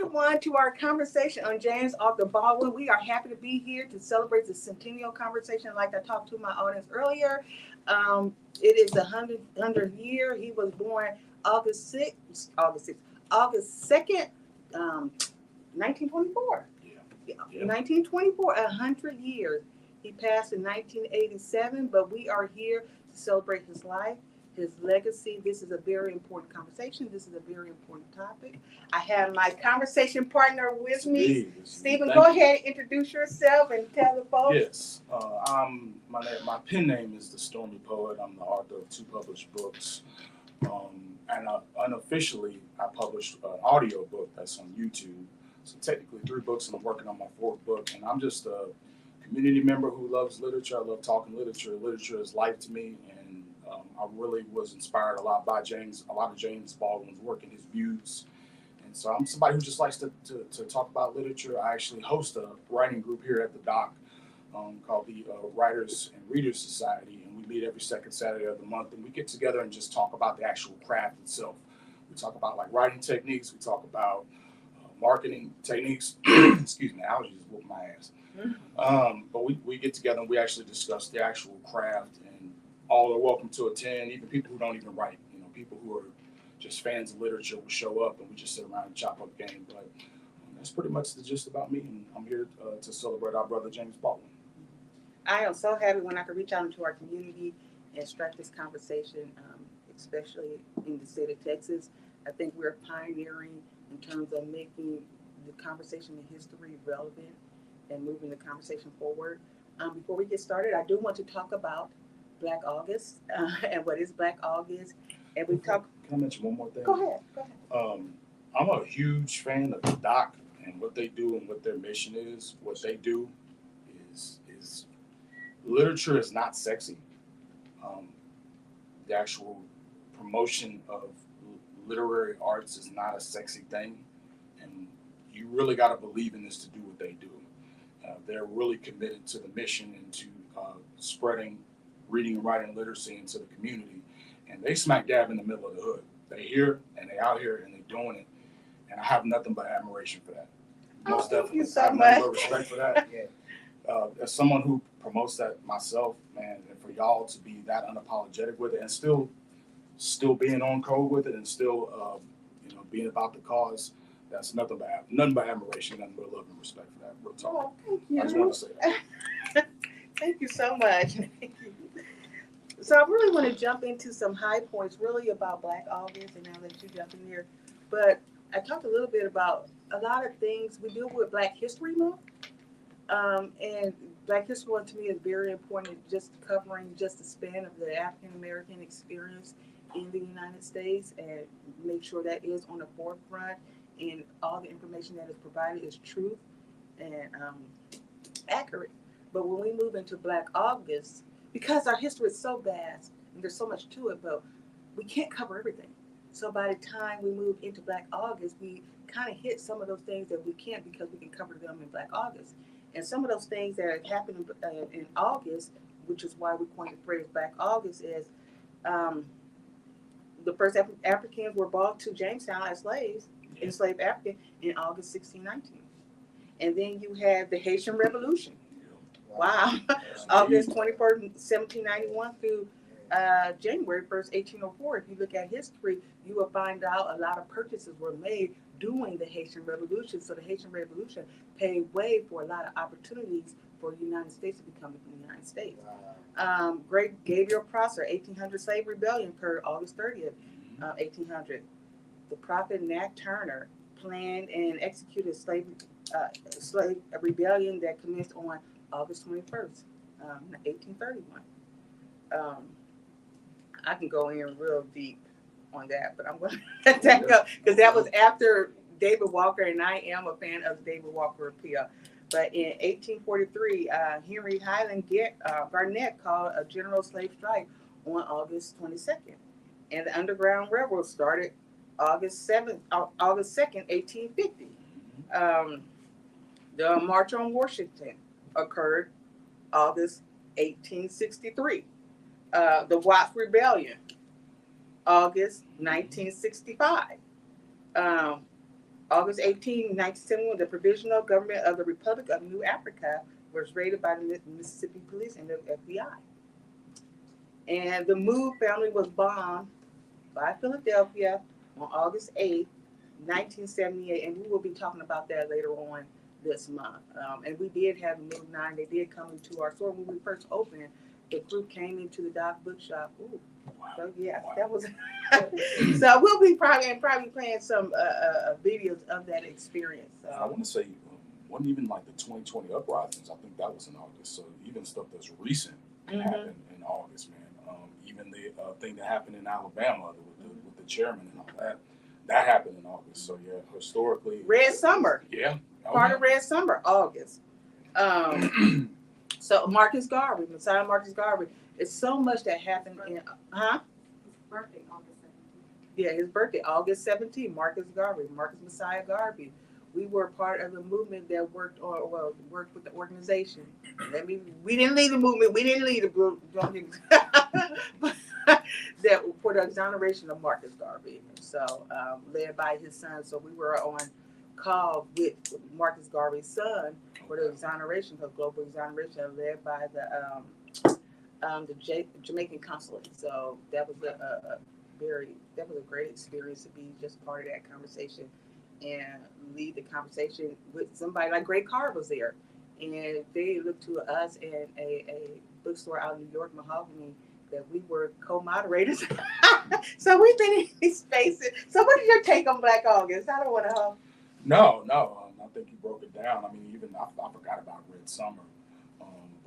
everyone to our conversation on James Arthur Baldwin. We are happy to be here to celebrate the centennial conversation. Like I talked to my audience earlier, it is the 100th year. He was born August 2nd, 1924. Yeah. 1924, 100 years. He passed in 1987, but we are here to celebrate his life, his legacy. This is a very important conversation. This is a very important topic. I have my conversation partner with me. Stephen, go ahead, introduce yourself and tell the folks. Yes, my pen name is The Stormy Poet. I'm the author of 2 published books. And unofficially, I published an audio book that's on YouTube. So technically 3 books, and I'm working on my 4th book. And I'm just a community member who loves literature. I love talking literature. Literature is life to me. And I really was inspired a lot by a lot of James Baldwin's work and his views. And so I'm somebody who just likes to talk about literature. I actually host a writing group here at the dock called the Writers and Readers Society. And we meet every second Saturday of the month. And we get together and just talk about the actual craft itself. We talk about like writing techniques. We talk about marketing techniques. Excuse me, allergies whoop my ass. But we get together and we actually discuss the actual craft, and all are welcome to attend, even people who don't even write. You know, people who are just fans of literature will show up, and we just sit around and chop up game. But that's pretty much the gist about me, and I'm here to celebrate our brother James Baldwin. I am so happy when I can reach out into our community and start this conversation, especially in the state of Texas. I think we're pioneering in terms of making the conversation in history relevant and moving the conversation forward. Before we get started, I do want to talk about Black August and what is Black August. And we talk. Can I mention one more thing? Go ahead. I'm a huge fan of the doc and what they do and what their mission is. What they do is literature is not sexy. The actual promotion of literary arts is not a sexy thing, and you really got to believe in this to do what they do. They're really committed to the mission and to spreading reading and writing literacy into the community, and they smack dab in the middle of the hood. They here and they out here and they doing it, and I have nothing but admiration for that. Most definitely, thank you so I have much. nothing but respect for that. As someone who promotes that myself, man, and for y'all to be that unapologetic with it and still being on code with it and still being about the cause, that's nothing but admiration, nothing but love and respect for that. Real talk. Oh, thank you. I just want to say that. Thank you so much. Thank you. So I really want to jump into some high points really about Black August, and I'll let you jump in here. But I talked a little bit about a lot of things. We deal with Black History Month. And Black History Month to me is very important, just covering just the span of the African American experience in the United States, and make sure that is on the forefront, and all the information that is provided is truth and accurate. But when we move into Black August, because our history is so vast and there's so much to it, but we can't cover everything. So by the time we move into Black August, we kind of hit some of those things that we can't, because we can cover them in Black August. And some of those things that happened in August, which is why we coined the phrase Black August, is the first Africans were brought to Jamestown as slaves, enslaved African, in August 1619. And then you have the Haitian Revolution. Wow. August 21st, 1791 through January 1st, 1804. If you look at history, you will find out a lot of purchases were made during the Haitian Revolution. So the Haitian Revolution paved way for a lot of opportunities for the United States to become the United States. Great Gabriel Prosser, 1800 slave rebellion occurred August 30th, 1800. The prophet Nat Turner planned and executed slave rebellion that commenced on August 21st, 1831. I can go in real deep on that, but I'm going to let that go, because that was after David Walker, and I am a fan of David Walker appeal. But in 1843, Henry Highland Garnett called a general slave strike on August 22nd. And the Underground Railroad started August 2nd, 1850. The March on Washington occurred August 1863. The Watts Rebellion, August 1965. August 18, 1971, the Provisional Government of the Republic of New Africa was raided by the Mississippi Police and the FBI. And the Move family was bombed by Philadelphia on August 8, 1978, and we will be talking about that later on this month. And we did have the Move 9. They did come into our store when we first opened. The group came into the Doc Bookshop. Ooh. So yeah, that was. So we'll be probably playing some videos of that experience. So. I want to say, wasn't even like the 2020 uprisings. I think that was in August. So even stuff that's recent happened in August, man. Even the thing that happened in Alabama with the chairman and all that happened in August. So yeah, historically. Red Summer. Yeah. Part of Red Summer, August. So Marcus Garvey, Messiah Marcus Garvey. It's so much that happened in, His birthday, August 17th. Yeah, his birthday, August 17th, Marcus Garvey, Marcus Messiah Garvey. We were part of the movement that worked with the organization. We didn't lead the movement, we didn't lead the group, that for the exoneration of Marcus Garvey. So, led by his son. So we were on call with Marcus Garvey's son for the exoneration, the global exoneration, led by the Jamaican consulate. So that was a great experience to be just part of that conversation and lead the conversation with somebody like Greg Carr was there, and they looked to us and a bookstore out in New York, Mahogany, that we were co-moderators. So we've been in these spaces. So what is your take on Black August? I don't want to. No. I think you broke it down. I mean, even I forgot about Red Summer,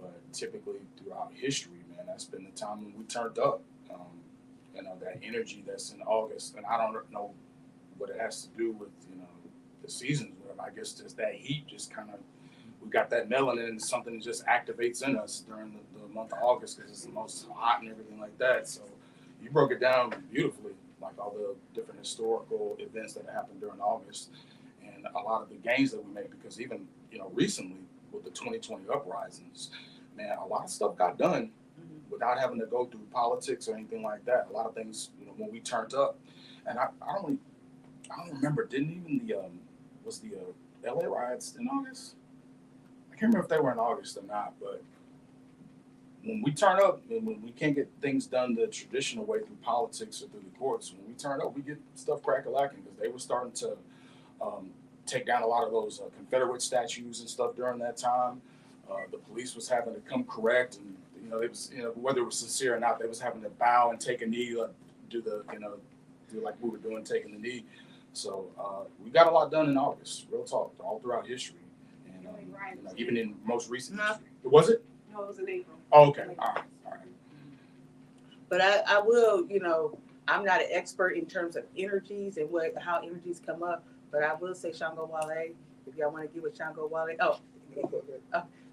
but typically throughout history, man, that's been the time when we turned up. That energy that's in August, and I don't know what it has to do with the seasons. I guess just that heat, just kind of we got that melanin, and something that just activates in us during the month of August because it's the most hot and everything like that. So you broke it down beautifully, like all the different historical events that happened during August. And a lot of the gains that we made, because even recently with the 2020 uprisings, man, a lot of stuff got done without having to go through politics or anything like that. A lot of things, when we turned up, and I don't remember. Didn't even was the LA riots in August? I can't remember if they were in August or not. But when we turn up, and when we can't get things done the traditional way through politics or through the courts, when we turn up, we get stuff crack-a-lacking because they were starting to take down a lot of those Confederate statues and stuff during that time. The police was having to come correct, and it was whether it was sincere or not, they was having to bow and take a knee, do like we were doing, taking the knee. So we got a lot done in August, real talk, all throughout history, and even in most recent history. Was it? No, it was in April. Oh, okay, all right. But I will, I'm not an expert in terms of energies and how energies come up, but I will say Shango Wale, if y'all want to give a Shango Wale,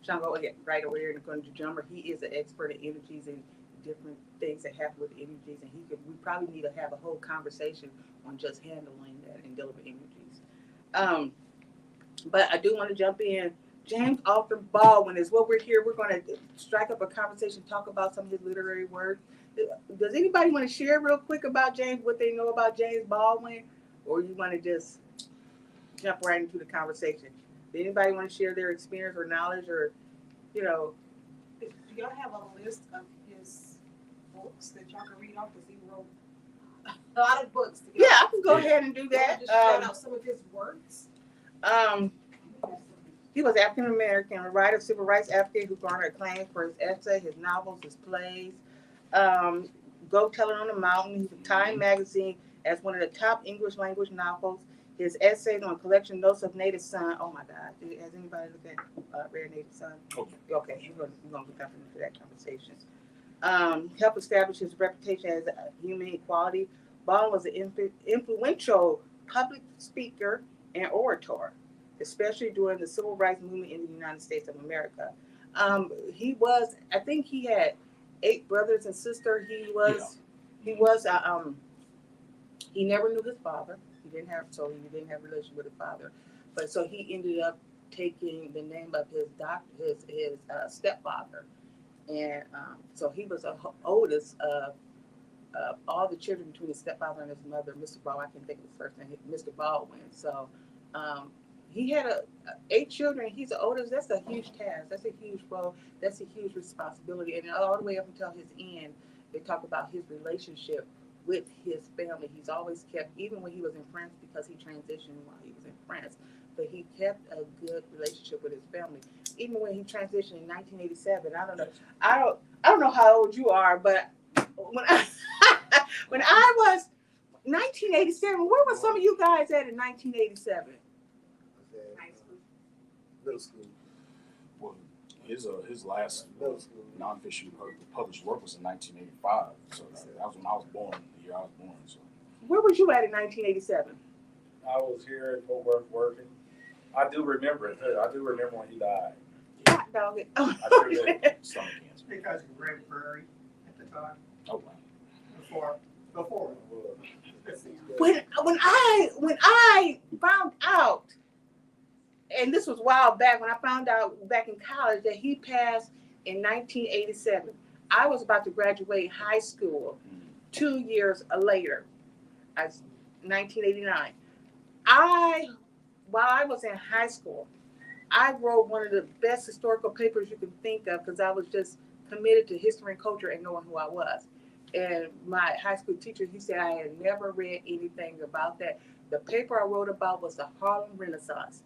Shango, right over here in the drummer, he is an expert in energies and different things that happen with energies, and we probably need to have a whole conversation on just handling that and dealing with energies. But I do want to jump in. James Arthur Baldwin is what we're here. We're going to strike up a conversation, talk about some of his literary work. Does anybody want to share real quick about James, what they know about James Baldwin, or you want to just jump right into the conversation? Does anybody want to share their experience or knowledge, or Do y'all have a list of his books that y'all can read off? Because he wrote a lot of books. Yeah, I can go ahead and do that. Just shout out some of his works. He was African American, a writer, civil rights advocate who garnered acclaim for his essay, his novels, his plays. Go Tell It on the Mountain, Time Magazine as one of the top English language novels. His essays on collection notes of Native Son. Oh my God! Has anybody looked at Rare Native Son? Okay, we're gonna look up into that conversation. Helped establish his reputation as a human equality. Baldwin was an influential public speaker and orator, especially during the civil rights movement in the United States of America. I think he had 8 brothers and sisters. He never knew his father. He didn't have a relationship with his father, but so he ended up taking the name of his stepfather, and so he was the oldest of all the children between his stepfather and his mother, Mr. Baldwin. I can think of his first name, Mr. Baldwin. So He had 8 children. He's the oldest. That's a huge task. That's a huge role. That's a huge responsibility. And all the way up until his end, they talk about his relationship with his family. He's always kept, even when he was in France, because he transitioned while he was in France, but he kept a good relationship with his family. Even when he transitioned in 1987, I don't know how old you are, but when I, when I was 1987, where were some of you guys at in 1987? High school. Middle school. Well, his last Middle school. nonfiction published work was in 1985, so that was when I was born. The year I was born. So Where was you at in 1987? I was here in Fort Worth working. I do remember it. I do remember when he died. Hot dog it. Oh. I sure did. stomach cancer. Because of Red Prairie at the time, Oh wow. before. when I found out, and this was a while back, when I found out back in college that he passed in 1987, I was about to graduate high school 2 years later, as 1989. While I was in high school, I wrote one of the best historical papers you can think of because I was just committed to history and culture and knowing who I was. And my high school teacher, he said I had never read anything about that. The paper I wrote about was the Harlem Renaissance.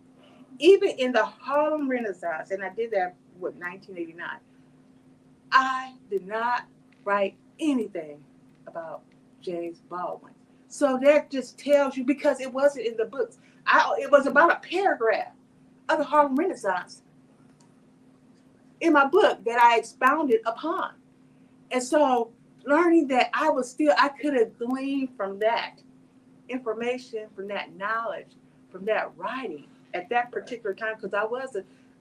Even in the Harlem Renaissance, and I did that with 1989, I did not write anything about James Baldwin. So that just tells you, because it wasn't in the books. It was about a paragraph of the Harlem Renaissance in my book that I expounded upon. And so learning that I could have gleaned from that information, from that knowledge, from that writing at that particular time, because I was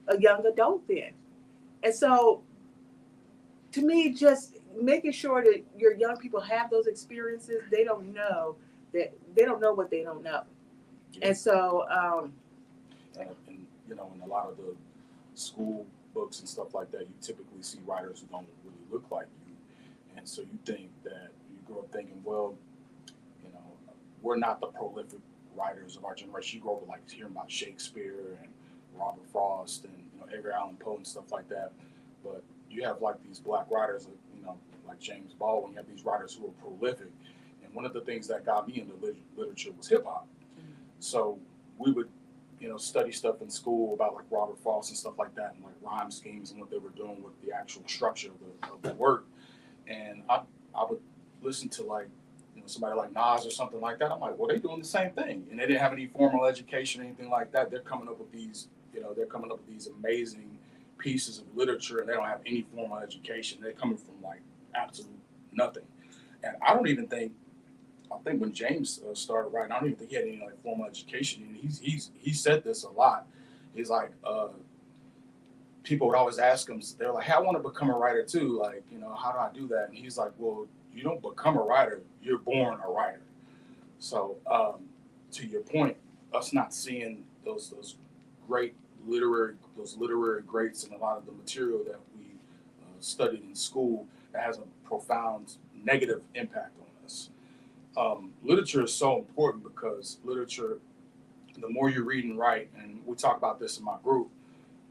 a young adult then. And so to me, just making sure that your young people have those experiences, they don't know what they don't know. Yeah. And so, and in a lot of the school books and stuff like that, you typically see writers who don't really look like you, and so you think that you grow up thinking, well, we're not the prolific writers of our generation. You grow up like hearing about Shakespeare and Robert Frost and Edgar Allan Poe and stuff like that, but you have like these black writers, like James Baldwin. You have these writers who are prolific, and one of the things that got me into literature was hip hop. So we would, study stuff in school about like Robert Frost and stuff like that, and like rhyme schemes and what they were doing with the actual structure of the work. And I would listen to like, somebody like Nas or something like that. I'm like, well, they're doing the same thing, and they didn't have any formal education or anything like that. They're coming up with these, amazing pieces of literature, and they don't have any formal education. They're coming from like absolute nothing. And I think when James started writing, I don't even think he had any like formal education. And he said this a lot. He's like, people would always ask him, they're like, hey, I want to become a writer too. Like, how do I do that? And he's like, well, you don't become a writer, you're born a writer. So to your point, us not seeing those great literary greats and a lot of the material that we studied in school, that has a profound negative impact on us. Literature is so important because literature, the more you read and write, and we talk about this in my group,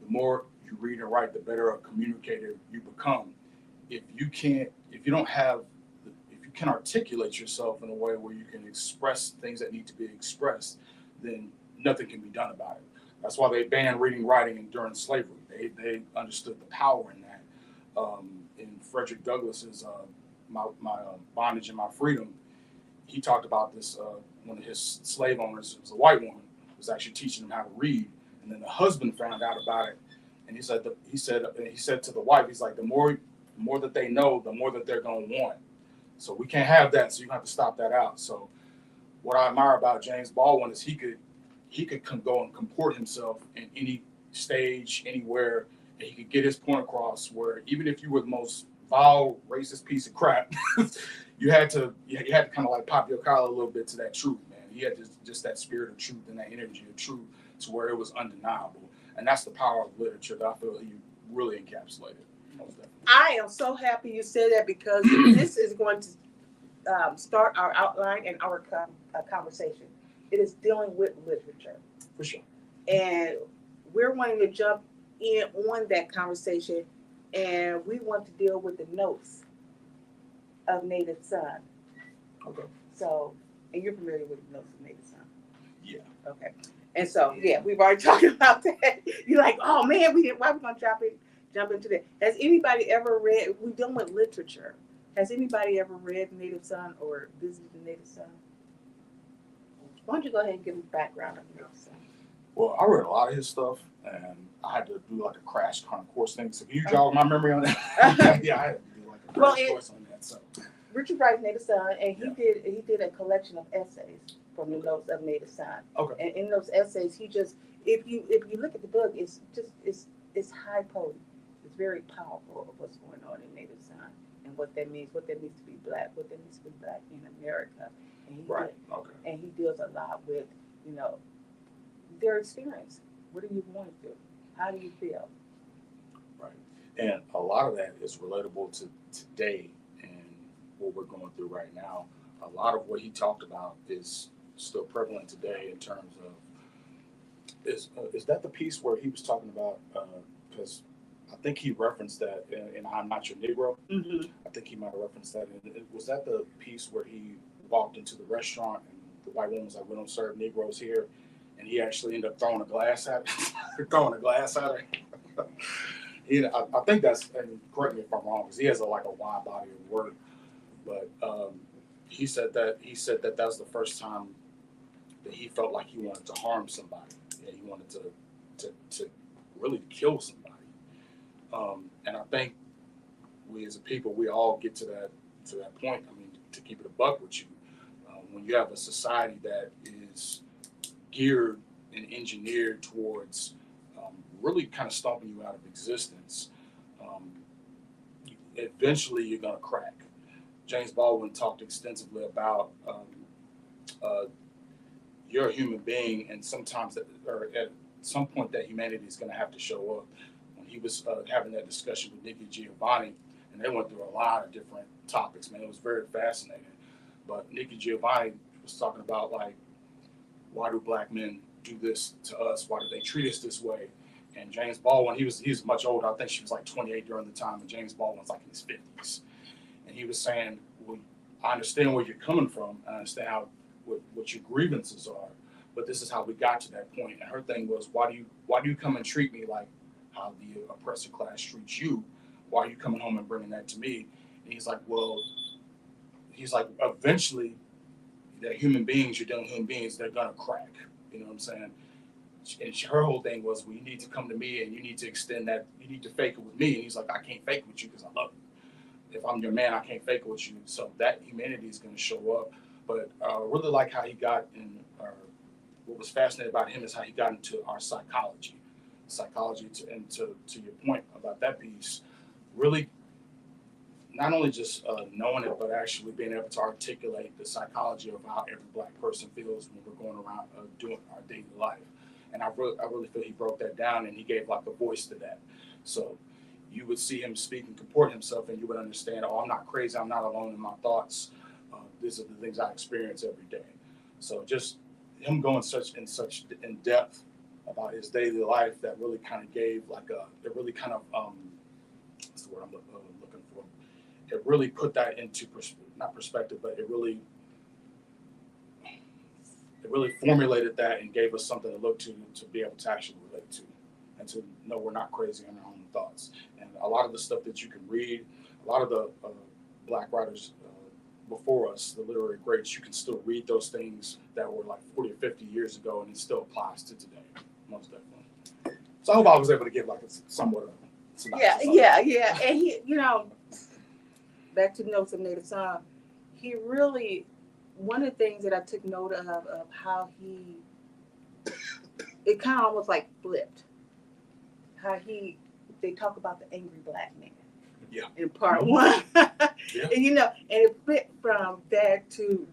the more you read and write, the better a communicator you become. If you can articulate yourself in a way where you can express things that need to be expressed, then nothing can be done about it. That's why they banned reading, writing during slavery. They understood the power in that. In Frederick Douglass's my Bondage and My Freedom, he talked about this. One of his slave owners, it was a white woman, was actually teaching him how to read, and then the husband found out about it, and he said to the wife, he's like, the more that they know, the more that they're going to want. So we can't have that. So you have to stop that out. So what I admire about James Baldwin is he could go and comport himself in any stage, anywhere, and he could get his point across. Where even if you were the most vile, racist piece of crap, you had to kind of like pop your collar a little bit to that truth, man. He had just that spirit of truth and that energy of truth to where it was undeniable, and that's the power of literature that I feel he really encapsulated. I am so happy you said that, because this is going to start our outline and our conversation. It is dealing with literature. For sure. And we're wanting to jump in on that conversation, and we want to deal with the notes of native son. Okay. So, and you're familiar with the notes of native son? Yeah. Okay. And so, yeah, we've already talked about that. You're like, oh man, why are we gonna jump into that? Has anybody ever read? We're done with literature. Has anybody ever read Native Son or visited the Native Son? Why don't you go ahead and give me background on Native Son? Well, I read a lot of his stuff, and I had to do like a crash kind of course thing. So can you jog my memory on that? Yeah, I had to do like a crash course on that. So Richard Wright's Native Son, and Yeah. he did a collection of essays from the notes of Native Son. okay. And in those essays, he just if you look at the book, it's high potent. It's very powerful of what's going on in Native Son and what that means to be black, what that means to be black in America. And Okay. and he deals a lot with, their experience. What are you going through? How do you feel? Right. And a lot of that is relatable to today and what we're going through right now. A lot of what he talked about is still prevalent today in terms of is that the piece where he was talking about because I think he referenced that in I'm Not Your Negro. Mm-hmm. I think he might have referenced that. Was that the piece where he walked into the restaurant and the white woman was like, "We don't serve Negroes here," and he actually ended up throwing a glass at her. I think that's, and correct me if I'm wrong, because he has a wide body of work. But he said that was the first time that he felt like he wanted to harm somebody. Yeah, he wanted to really kill somebody. And I think we as a people, we all get to that point. I mean, to keep it a buck with you, when you have a society that is geared and engineered towards really kind of stomping you out of existence, eventually you're going to crack. James Baldwin talked extensively about you're a human being, and sometimes, or at some point, that humanity is going to have to show up. When he was having that discussion with Nikki Giovanni, and they went through a lot of different topics, man, it was very fascinating. But Nikki Giovanni was talking about, like, why do black men do this to us? Why do they treat us this way? And James Baldwin, he was much older. I think she was like 28 during the time, and James Baldwin's like in his 50s. And he was saying, well, I understand where you're coming from. I understand what your grievances are, but this is how we got to that point. And her thing was, why do you come and treat me like how the oppressor class treats you? Why are you coming home and bringing that to me? And he's like, eventually, they're human beings. You're dealing with human beings. They're gonna crack. You know what I'm saying? And her whole thing was, well, you need to come to me and you need to extend that. You need to fake it with me. And he's like, I can't fake it with you because I love you. If I'm your man, I can't fake it with you. So that humanity is going to show up. But I really like how he got in, what was fascinating about him is how he got into our psychology. And to your point about that piece, really not only just knowing it, but actually being able to articulate the psychology of how every black person feels when we're going around doing our daily life. And I really feel he broke that down and he gave like a voice to that. So you would see him speak and comport himself, and you would understand, oh, I'm not crazy. I'm not alone in my thoughts. These are the things I experience every day. So just him going in depth about his daily life, that really kind of gave what's the word I'm looking for? It really put that into not perspective, but it really formulated that and gave us something to look to be able to actually relate to, and to know we're not crazy in our own thoughts. And a lot of the stuff that you can read, a lot of the black writers before us, the literary greats, you can still read those things that were like 40 or 50 years ago, and it still applies to today, most definitely. So I hope I was able to give like a somewhat of a synopsis. Yeah. And he, back to the notes of Native Son, he really, one of the things that I took note of how it kind of almost like flipped. How they talk about the angry black man. Yeah. In part one. Yeah. And and it flipped from that to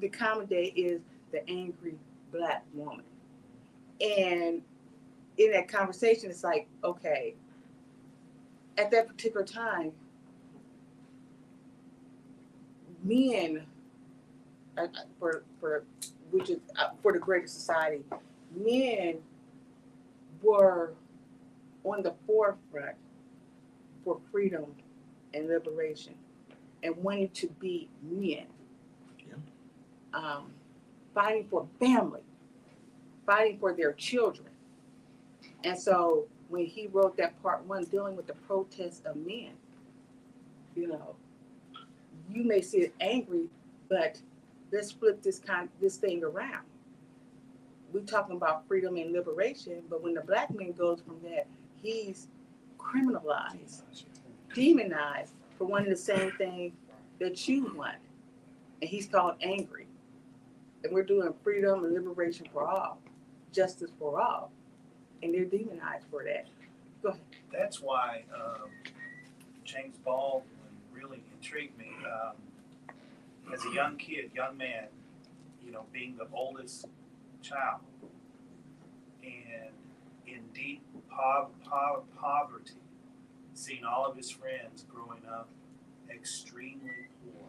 the common day is the angry black woman. And in that conversation, it's like, okay, at that particular time, men, for the greater society, men were on the forefront for freedom and liberation and wanting to be men. Fighting for family, fighting for their children. And so when he wrote that part one dealing with the protest of men, you may see it angry, but let's flip this thing around. We're talking about freedom and liberation, but when the black man goes from that, he's criminalized, demonized for wanting the same thing that you want. And he's called angry. And we're doing freedom and liberation for all, justice for all. And they're demonized for that. Go ahead. That's why James Baldwin really intrigued me. As a young man, being the oldest child and in deep poverty, seeing all of his friends growing up extremely poor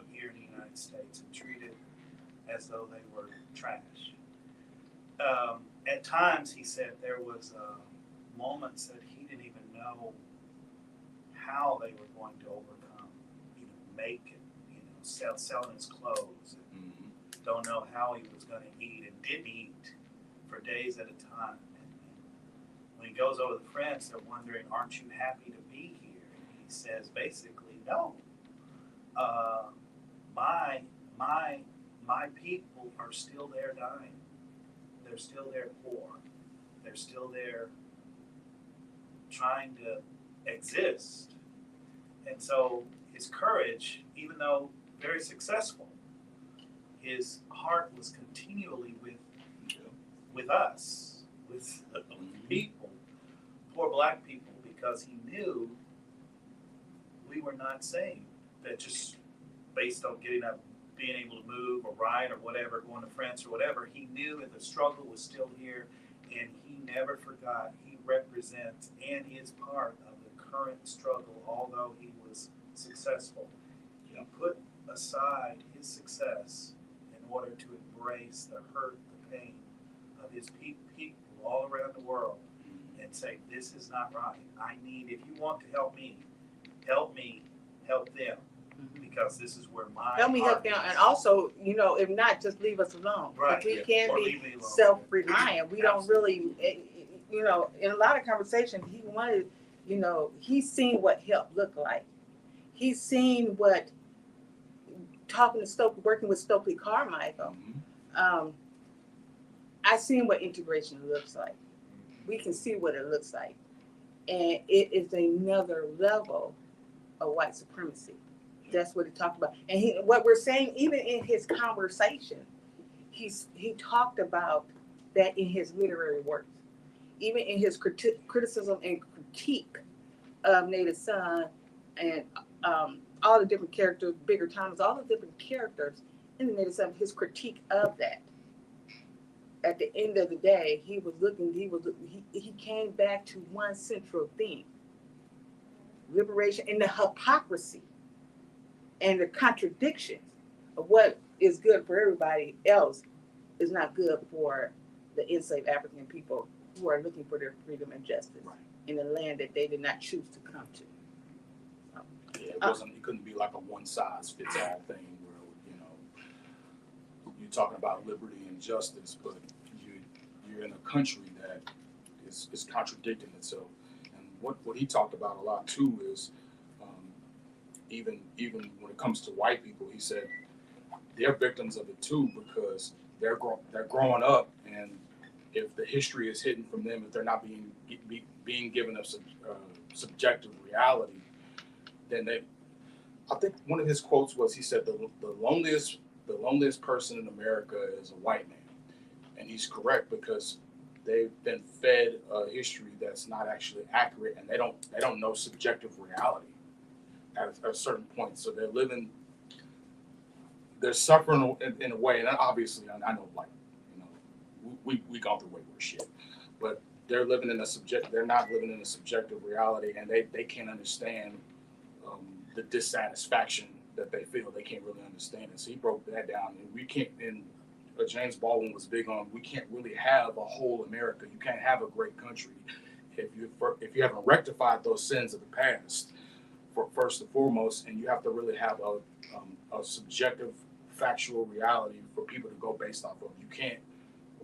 here in the United States and treated as though they were trash. At times, he said there was moments that he didn't even know how they were going to overcome, make it, selling his clothes. Don't know how he was going to eat and didn't eat for days at a time. And when he goes over to the friends, they're wondering, aren't you happy to be here? And he says, basically, no. My people are still there dying. They're still there poor. They're still there trying to exist. And so his courage, even though very successful, his heart was continually with us, with people, poor black people, because he knew we were not saved. That just based on getting up, being able to move or ride or whatever, going to France or whatever, he knew that the struggle was still here, and he never forgot. He represents and is part of the current struggle, although he was successful. He put aside his success in order to embrace the hurt, the pain of his people all around the world and say, this is not right. If you want to help me, help them. Because this is where my help me help them, and also, if not, just leave us alone. Right. We can't be alone. self-reliant. We don't really, in a lot of conversations, he wanted, he's seen what help looked like. He's seen what talking to Stokely, working with Stokely Carmichael. I've seen what integration looks like. We can see what it looks like, and it is another level of white supremacy. That's what he talked about. And what we're saying, even in his conversation, he talked about that in his literary works. Even in his criticism and critique of Native Son and all the different characters, Bigger Thomas, all the different characters in the Native Son, his critique of that. At the end of the day, he came back to one central theme: liberation and the hypocrisy and the contradictions of what is good for everybody else is not good for the enslaved African people who are looking for their freedom and justice in a land that they did not choose to come to. It couldn't be like a one-size-fits-all thing where, you're talking about liberty and justice, but you're in a country that is contradicting itself. And what he talked about a lot too is even when it comes to white people, he said they're victims of it too, because they're growing up, and if the history is hidden from them, if they're not being given a subjective reality, then I think one of his quotes was, he said the loneliest person in America is a white man, and he's correct, because they've been fed a history that's not actually accurate, and they don't know subjective reality at a certain point. So they're suffering in a way, and obviously I know, we gone through way worse shit, but they're not living in a subjective reality, and they can't understand the dissatisfaction that they feel. They can't really understand it. So he broke that down, and we can't. And James Baldwin was big on, we can't really have a whole America. You can't have a great country if you haven't rectified those sins of the past, first and foremost, and you have to really have a subjective, factual reality for people to go based off of. You can't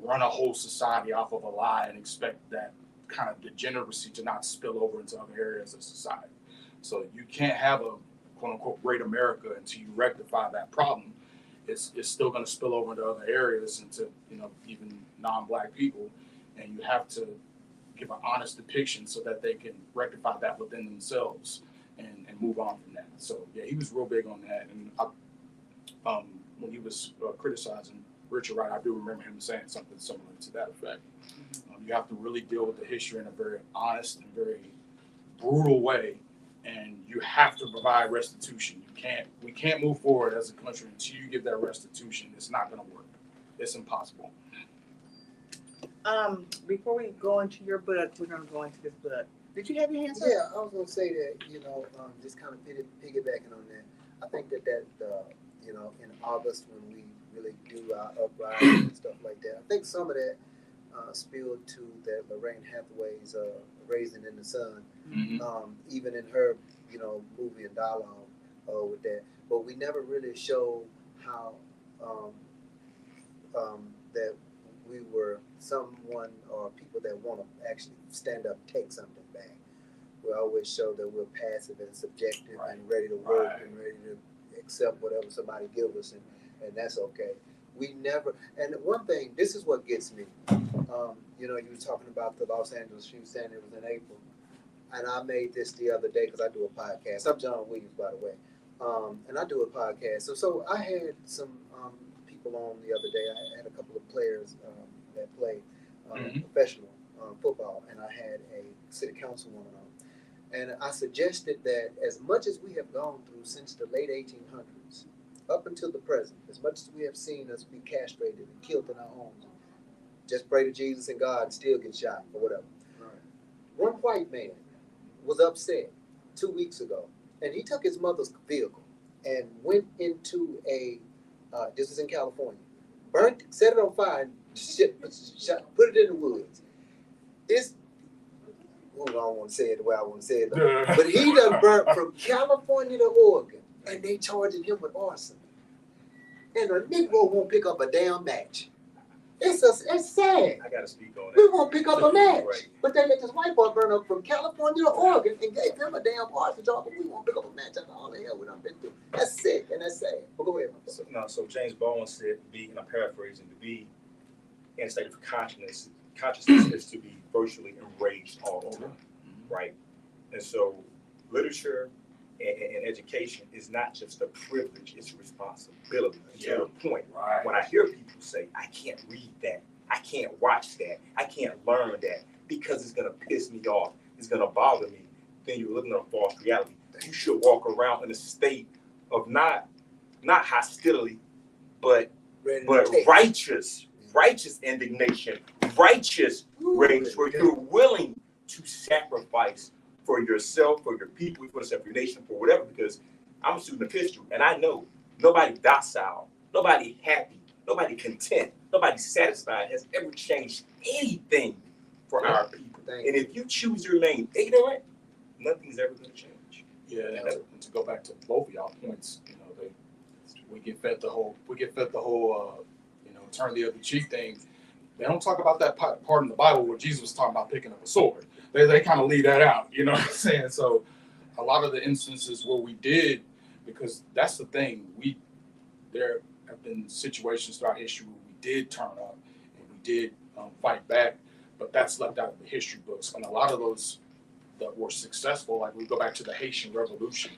run a whole society off of a lie and expect that kind of degeneracy to not spill over into other areas of society. So you can't have a quote unquote great America until you rectify that problem. It's still going to spill over into other areas, into even non-black people, and you have to give an honest depiction so that they can rectify that within themselves and move on from that. So yeah, he was real big on that. And when he was criticizing Richard Wright, I do remember him saying something similar to that effect. You have to really deal with the history in a very honest and very brutal way, and you have to provide restitution. We can't move forward as a country until you give that restitution. It's not going to work. It's impossible. Before we go into your book, we're going to go into this book. Did you have your hands up? Yeah, I was going to say that, just kind of piggybacking on that. I think that in August when we really do our uprising and stuff like that, I think some of that spilled to that Lorraine Hathaway's Raising in the Sun, even in her, movie and dialogue with that. But we never really showed how that we were someone or people that want to actually stand up and take something back. We always show that we're passive and subjective and ready to work and ready to accept whatever somebody gives us, and that's okay. We never, and one thing, this is what gets me. You were talking about the Los Angeles shoot, saying it was in April. And I made this the other day because I do a podcast. I'm John Williams, by the way. And I do a podcast. So I had some people on the other day. I had a couple of players that play professional football, and I had a city councilwoman on. And I suggested that as much as we have gone through since the late 1800s, up until the present, as much as we have seen us be castrated and killed in our homes, just pray to Jesus and God and still get shot or whatever. Right. One white man was upset 2 weeks ago, and he took his mother's vehicle and went into this is in California, set it on fire and put it in the woods. I don't want to say it the way I want to say it, but he done burnt from California to Oregon, and they charging him with arson. And a Negro won't pick up a damn match. It's sad. I gotta speak on it. We won't pick up a match. Right. But they let this white boy burn up from California to Oregon and gave him a damn arson charge, but we won't pick up a match after all the hell we done been through. That's sick and that's sad. But go ahead. So James Baldwin said, and I'm paraphrasing, to be in a state of consciousness is to be virtually enraged all the time, right? And so literature and education is not just a privilege, it's a responsibility. To the point, when I hear people say, I can't read that, I can't watch that, I can't learn that because it's going to piss me off, it's going to bother me, then you're living in a false reality. You should walk around in a state of not hostility, but righteous indignation, righteous rage, where you're willing to sacrifice for yourself, for your people, for yourself, for your nation, for whatever, because I'm a student of history, and I know nobody docile, nobody happy, nobody content, nobody satisfied has ever changed anything for our people. And if you choose to remain ignorant, nothing's ever going to change. Yeah, and to go back to both of y'all points, we get fed the whole turn the other cheek thing. They don't talk about that part in the Bible where Jesus was talking about picking up a sword. They kind of leave that out, you know what I'm saying? So a lot of the instances where we did, because that's the thing, there have been situations throughout history where we did turn up and we did fight back, but that's left out of the history books. And a lot of those that were successful, like we go back to the Haitian Revolution,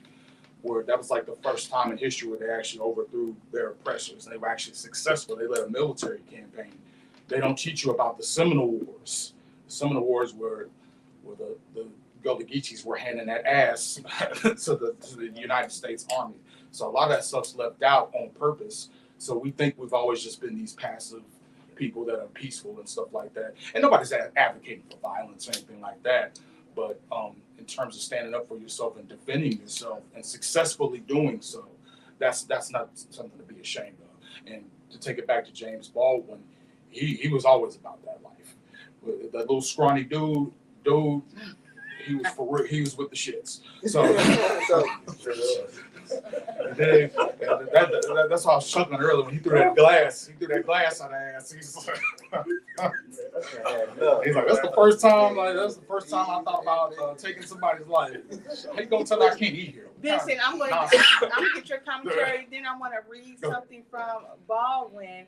where that was like the first time in history where they actually overthrew their oppressors and they were actually successful. They led a military campaign. They don't teach you about the Seminole Wars. The Seminole Wars where the Gullah Geechees were handing that ass to the United States Army. So a lot of that stuff's left out on purpose. So we think we've always just been these passive people that are peaceful and stuff like that. And nobody's advocating for violence or anything like that. But in terms of standing up for yourself and defending yourself and successfully doing so, that's not something to be ashamed of. And to take it back to James Baldwin, he was always about that life. That little scrawny dude, he was for real. He was with the shits. So, and then, that's why I was chuckling earlier when he threw that glass. He threw that glass on the ass. He's like, that's the first time. Like, that's the first time I thought about taking somebody's life. How you gonna tell me I can't eat here? Vincent, I'm gonna get your commentary. Then I want to read something from Baldwin,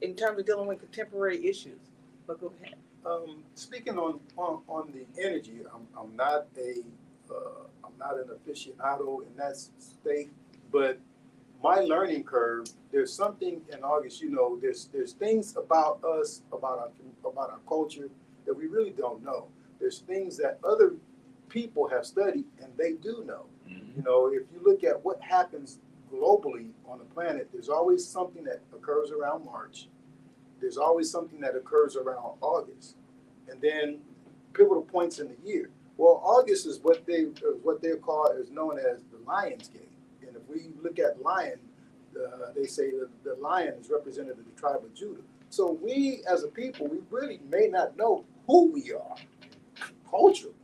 in terms of dealing with contemporary issues. But go ahead. Speaking on the energy, I'm not an aficionado in that state, but my learning curve, there's something in August, there's things about us, about our culture that we really don't know. There's things that other people have studied and they do know. Mm-hmm. If you look at what happens globally on the planet, there's always something that occurs around March. There's always something that occurs around August, and then pivotal points in the year. Well, August is what they're called is known as the Lion's Gate, and if we look at lion, they say that the lion is representative of the tribe of Judah. So we, as a people, we really may not know who we are culturally,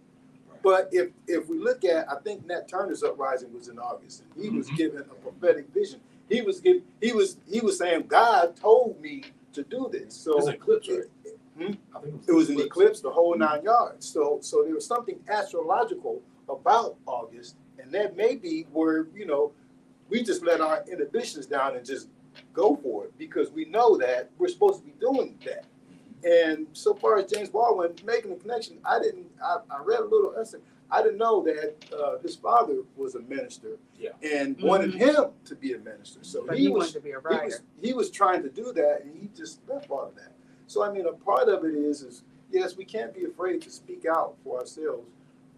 but if we look at, I think Nat Turner's uprising was in August, and he was given a prophetic vision. He was saying, God told me to do this. So it was an eclipse, right? It was an eclipse, the whole 9 yards. So there was something astrological about August, and that may be where we just let our inhibitions down and just go for it because we know that we're supposed to be doing that. And so far as James Baldwin making the connection, I read a little essay. I didn't know that his father was a minister and wanted him to be a minister. So but he wanted to be a writer. He was trying to do that, and he just left all of that. So I mean, a part of it is yes, we can't be afraid to speak out for ourselves.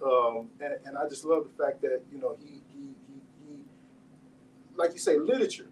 And I just love the fact that he like you say, literature.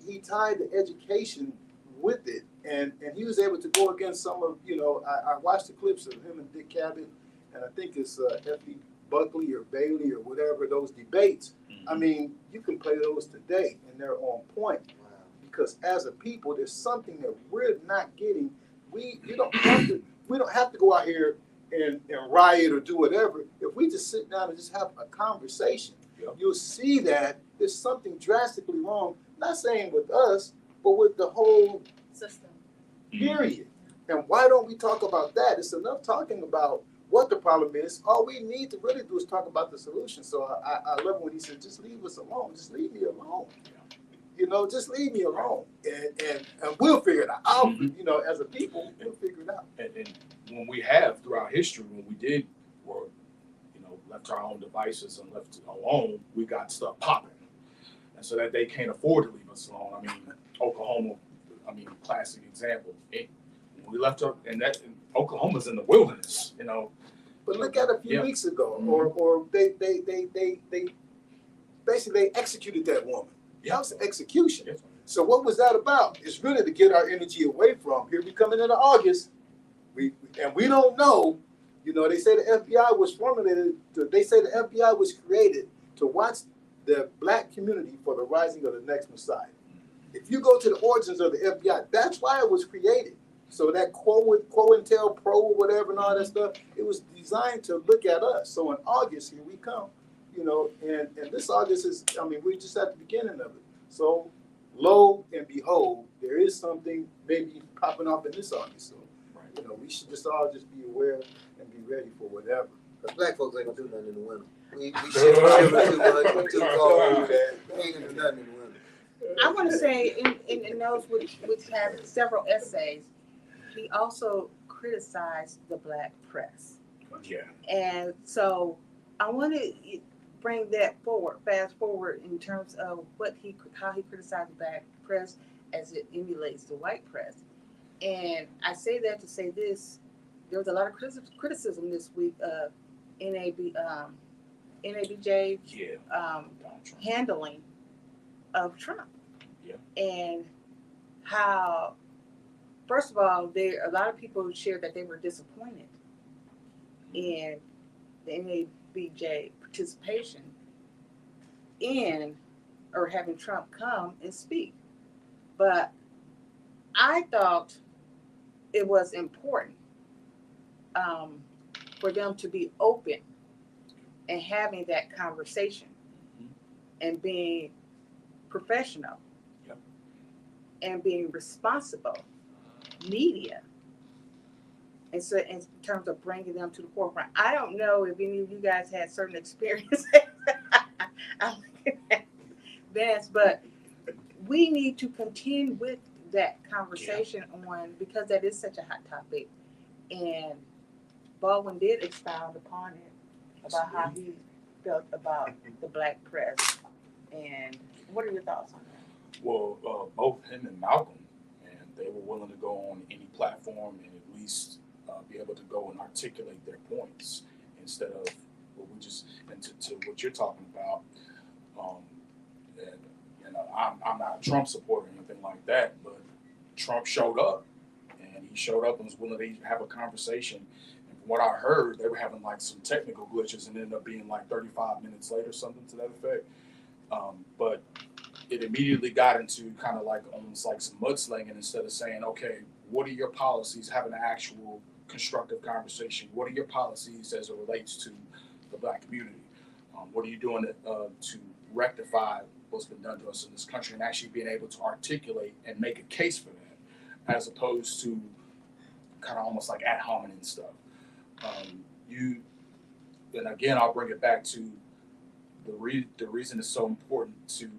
He tied the education with it, and he was able to go against some of I watched the clips of him and Dick Cavett, and I think it's F.E. Buckley or Bailey or whatever, those debates. I mean, you can play those today, and they're on point. Wow. Because as a people, there's something that we're not getting. We don't have to go out here and riot or do whatever. If we just sit down and just have a conversation, you'll see that there's something drastically wrong. Not saying with us, but with the whole System. period. And why don't we talk about that? It's enough talking about what the problem is. All we need to really do is talk about the solution. So I love when he said, just leave us alone. Just leave me alone. Just leave me alone. And we'll figure it out. As a people, we'll figure it out. And when we have throughout history, when we did or left to our own devices and left alone, we got stuff popping. And so that they can't afford to leave us alone. I mean, Oklahoma, classic example. When we left up, and Oklahoma's in the wilderness, But look at a few weeks ago, or they basically executed that woman. That was an execution. Yes. So what was that about? It's really to get our energy away from. Here we coming into August, we don't know. They say the FBI was formulated. They say the FBI was created to watch the black community for the rising of the next Messiah. If you go to the origins of the FBI, that's why it was created. So that COINTELPRO or whatever and all that stuff, it was designed to look at us. So in August, here we come, and this August is, we're just at the beginning of it. So lo and behold, there is something maybe popping off in this August. So, we should just all just be aware and be ready for whatever. Because black folks ain't gonna do nothing in the winter. We shiver too much, we too cold. We ain't gonna do nothing in the winter. I want to say in those which have several essays, he also criticized the black press. Yeah. And so I want to bring that fast forward in terms of how he criticized the black press as it emulates the white press. And I say that to say this: there was a lot of criticism this week of NABJ handling of Trump. Yeah. And how, first of all, a lot of people shared that they were disappointed in the NABJ participation in or having Trump come and speak. But I thought it was important for them to be open and having that conversation and being professional and being responsible media. And so in terms of bringing them to the forefront, I don't know if any of you guys had certain experiences. I'm looking at Vance, but we need to continue with that conversation on, because that is such a hot topic. And Baldwin did expound upon it, about how he felt about the black press. And what are your thoughts on that? Well, both him and Malcolm, and they were willing to go on any platform and at least be able to go and articulate their points instead of what we just, and to what you're talking about. And you know, I'm not a Trump supporter or anything like that, but Trump showed up, and he showed up and was willing to have a conversation. And from what I heard, they were having like some technical glitches and ended up being like 35 minutes later, something to that effect. But it immediately got into kind of like almost like some mudslinging instead of saying, okay, what are your policies? Having an actual constructive conversation. What are your policies as it relates to the black community? What are you doing to rectify what's been done to us in this country, and actually being able to articulate and make a case for that, as opposed to kind of almost like ad hominem stuff. And again, I'll bring it back to the reason it's so important to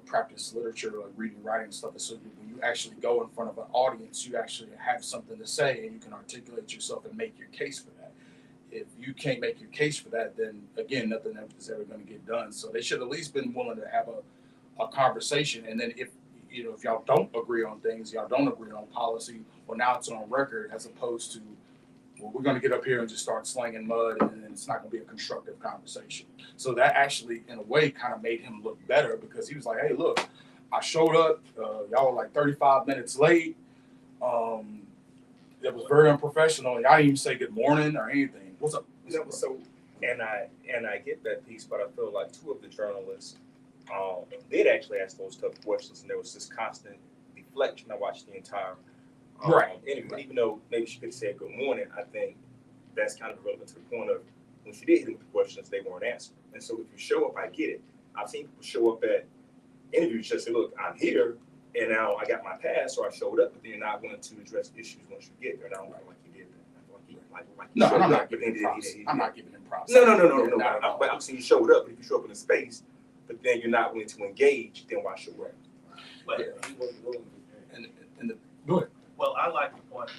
practice literature, like reading, writing, and stuff, is so that when you actually go in front of an audience, you actually have something to say and you can articulate yourself and make your case for that. If you can't make your case for that, then again, nothing is ever going to get done. So they should at least been willing to have a conversation. And then if y'all don't agree on things, y'all don't agree on policy, well, now it's on record, as opposed to, well, we're going to get up here and just start slinging mud, and then it's not going to be a constructive conversation. So that actually, in a way, kind of made him look better, because he was like, hey, look, I showed up. Y'all were like 35 minutes late. It was very unprofessional. Y'all didn't even say good morning or anything. What's up? And I get that piece, but I feel like two of the journalists did actually ask those tough questions, and there was this constant deflection. I watched the entire interview. Even though maybe she could have said good morning, I think that's kind of relevant to the point of when she did hit him with the questions, they weren't answered. And so if you show up, I get it. I've seen people show up at interviews just say, look, I'm here, and now I got my pass, so I showed up, but then you're not willing to address issues once you get there. And I don't feel like he did that. I'm not giving him props. I'm not giving him props. No. But I'm saying you showed up, but if you show up in a space, but then you're not willing to engage, then why show up? But, Go ahead. well, I like the point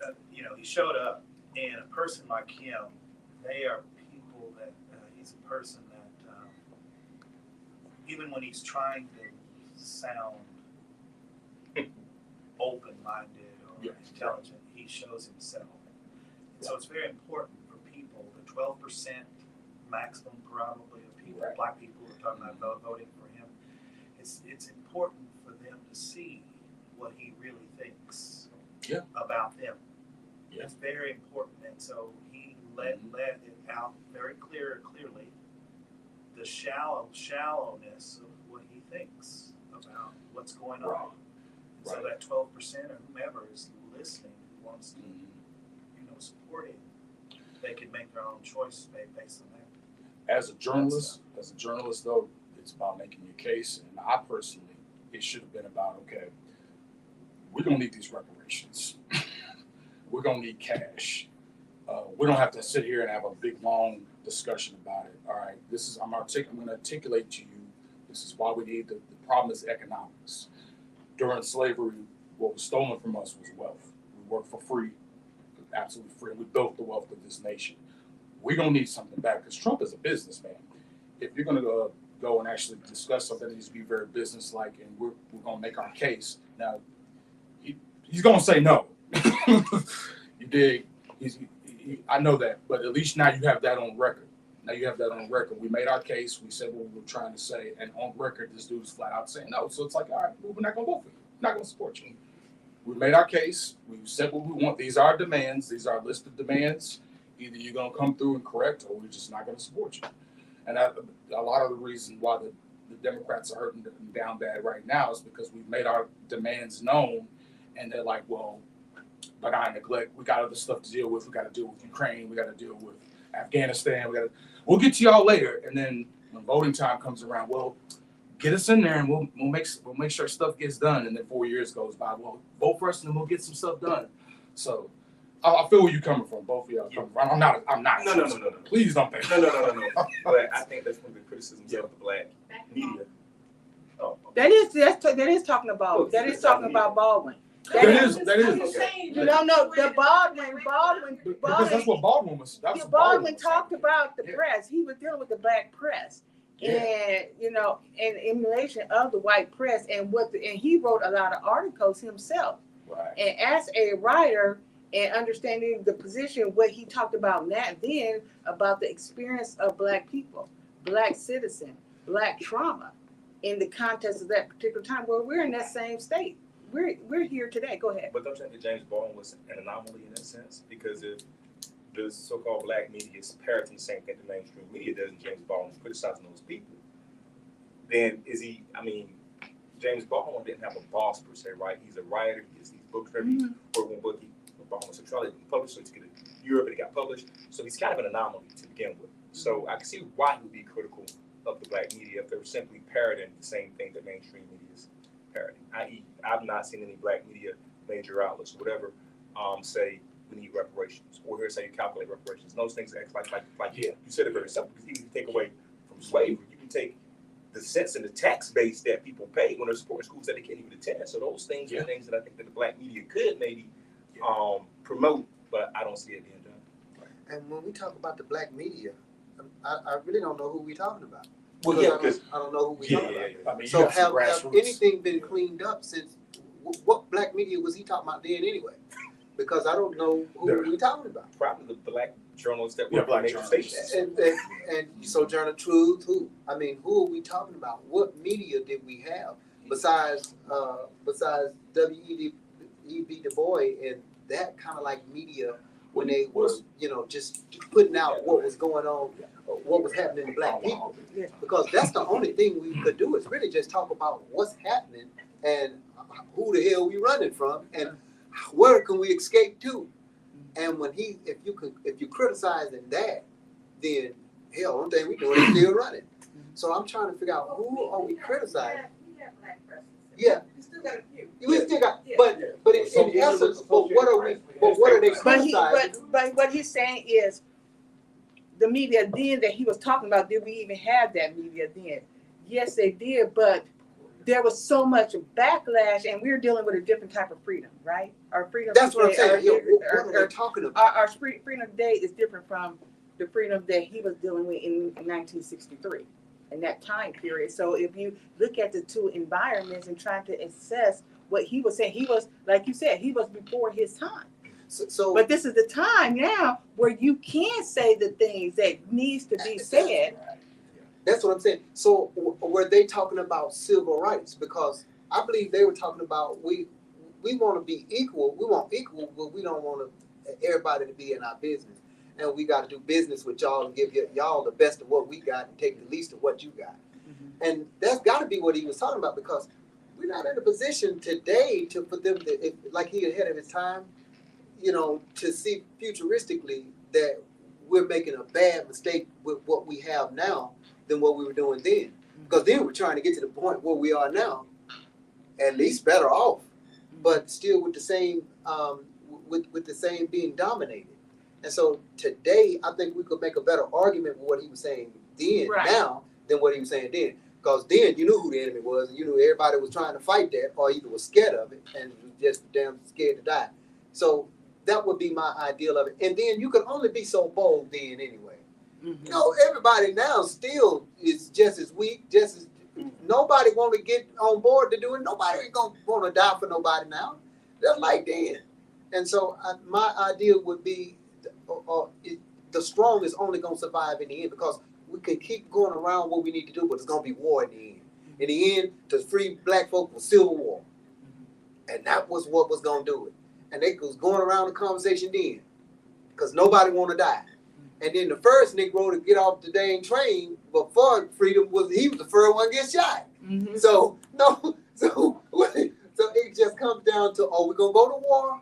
that he showed up, and a person like him, they are people that he's a person that even when he's trying to sound open-minded or intelligent, he shows himself. And so it's very important for people, the 12% maximum probably of people, black people who are talking about voting for him, it's important for them to see what he really thinks about them. Yeah. It's very important. And so he let it out very clearly, the shallowness of what he thinks about what's going on. So that 12% or whomever is listening, who wants to support him, they can make their own choice based on that. As a journalist though, it's about making your case. And I personally, it should have been about, okay, we're going to need these reparations. We're going to need cash. We don't have to sit here and have a big, long discussion about it. All right, I'm going to articulate to you, this is why we need the problem is economics. During slavery, what was stolen from us was wealth. We worked for free, absolutely free. We built the wealth of this nation. We're going to need something back, because Trump is a businessman. If you're going to go and actually discuss something that needs to be very businesslike, and we're going to make our case, now he's going to say no. You dig? I know that, but at least now you have that on record. We made our case. We said what we were trying to say, and on record, this dude's flat out saying no. So it's like, all right, well, we're not going to vote for you. We're not going to support you. We made our case. We said what we want. These are our demands. These are our list of demands. Either you're going to come through and correct, or we're just not going to support you. And a lot of the reason why the Democrats are hurting them down bad right now is because we've made our demands known, and they're like, well, but I neglect. We got other stuff to deal with. We got to deal with Ukraine. We got to deal with Afghanistan. We'll get to y'all later. And then when voting time comes around, well, get us in there, and we'll make sure stuff gets done. And then 4 years goes by. Well, vote for us, and then we'll get some stuff done. So I feel where you're coming from. Both of y'all coming from. I'm not. No. Please don't think. No. But I think that's one of the criticisms of the black media. Oh, That is talking about Baldwin. That is. No, the Baldwin. Because that's what Baldwin was. That's what Baldwin was talked saying. about the press. He was dealing with the black press, and and emulation of the white press, and he wrote a lot of articles himself. Right. And as a writer and understanding the position, what he talked about then about the experience of black people, black citizen, black trauma, in the context of that particular time, where we're in that same state. We're here today. Go ahead. But don't you think that James Baldwin was an anomaly in that sense? Because if the so-called black media is parroting the same thing the mainstream media does, and James Baldwin is criticizing those people, then is he? I mean, James Baldwin didn't have a boss per se, right? He's a writer. He gets these books. Every one book, Baldwin sexuality published, so it's get to Europe and it got published. So he's kind of an anomaly to begin with. So I can see why he would be critical of the black media if they were simply parroting the same thing that mainstream media is parroting. I.e., I've not seen any black media, major outlets, whatever, say we need reparations, or here say you calculate reparations. And those things act like you said it very simple. Because you can take away from slavery, you can take the sense and the tax base that people pay when they're supporting schools that they can't even attend. So those things are things that I think that the black media could maybe promote, but I don't see it being done. And when we talk about the black media, I really don't know who we're talking about. Well, yeah, because I don't know who we're talking about. I mean, So have anything been cleaned up since? What black media was he talking about then anyway? Because I don't know who we're talking about. Probably the black journalists that were black major stations. And Sojourner Truth, who? I mean, who are we talking about? What media did we have besides W.E.B. Du Bois and that kind of like media when they were, just putting out what was going on, what was happening to black people? Because that's the only thing we could do is really just talk about what's happening and who the hell we running from and where can we escape to? And when if you criticizing that, then hell, one thing we doing is still running. So I'm trying to figure out who are we criticizing? Yeah, You still got a few. we still got, but in essence, what are they criticizing? But what he's saying is the media then that he was talking about, did we even have that media then? Yes, they did, but there was so much backlash, and we're dealing with a different type of freedom, right? Our freedom. That's what I'm saying. What are they talking about? Our freedom today is different from the freedom that he was dealing with in 1963, in that time period. So if you look at the two environments and try to assess what he was saying, he was, like you said, he was before his time. So but this is the time now where you can say the things that needs to be said. That's what I'm saying. So were they talking about civil rights? Because I believe they were talking about we want to be equal. We want equal, but we don't want everybody to be in our business. And we got to do business with y'all and give y'all the best of what we got and take the least of what you got. Mm-hmm. And that's got to be what he was talking about, because we're not in a position today for them to, like he ahead of his time, to see futuristically that we're making a bad mistake with what we have now than what we were doing then. Because then we're trying to get to the point where we are now, at least better off, but still with the same with the same being dominated. And so today, I think we could make a better argument with what he was saying then now than what he was saying then. Because then you knew who the enemy was, and you knew everybody was trying to fight that, or either was scared of it and was just damn scared to die. So that would be my ideal of it. And then you could only be so bold then anyway. Mm-hmm. Everybody now still is just as weak, nobody want to get on board to do it. Nobody ain't gonna want to die for nobody now. They're like then. And so my ideal would be the strong is only gonna survive in the end, because we can keep going around what we need to do, but it's gonna be war in the end. In the end, to free black folk was civil war. And that was what was gonna do it. And they was going around the conversation then, because nobody want to die. And then the first Negro to get off the dang train before freedom was the first one to get shot. Mm-hmm. So no, so it just comes down to, are we gonna go to war,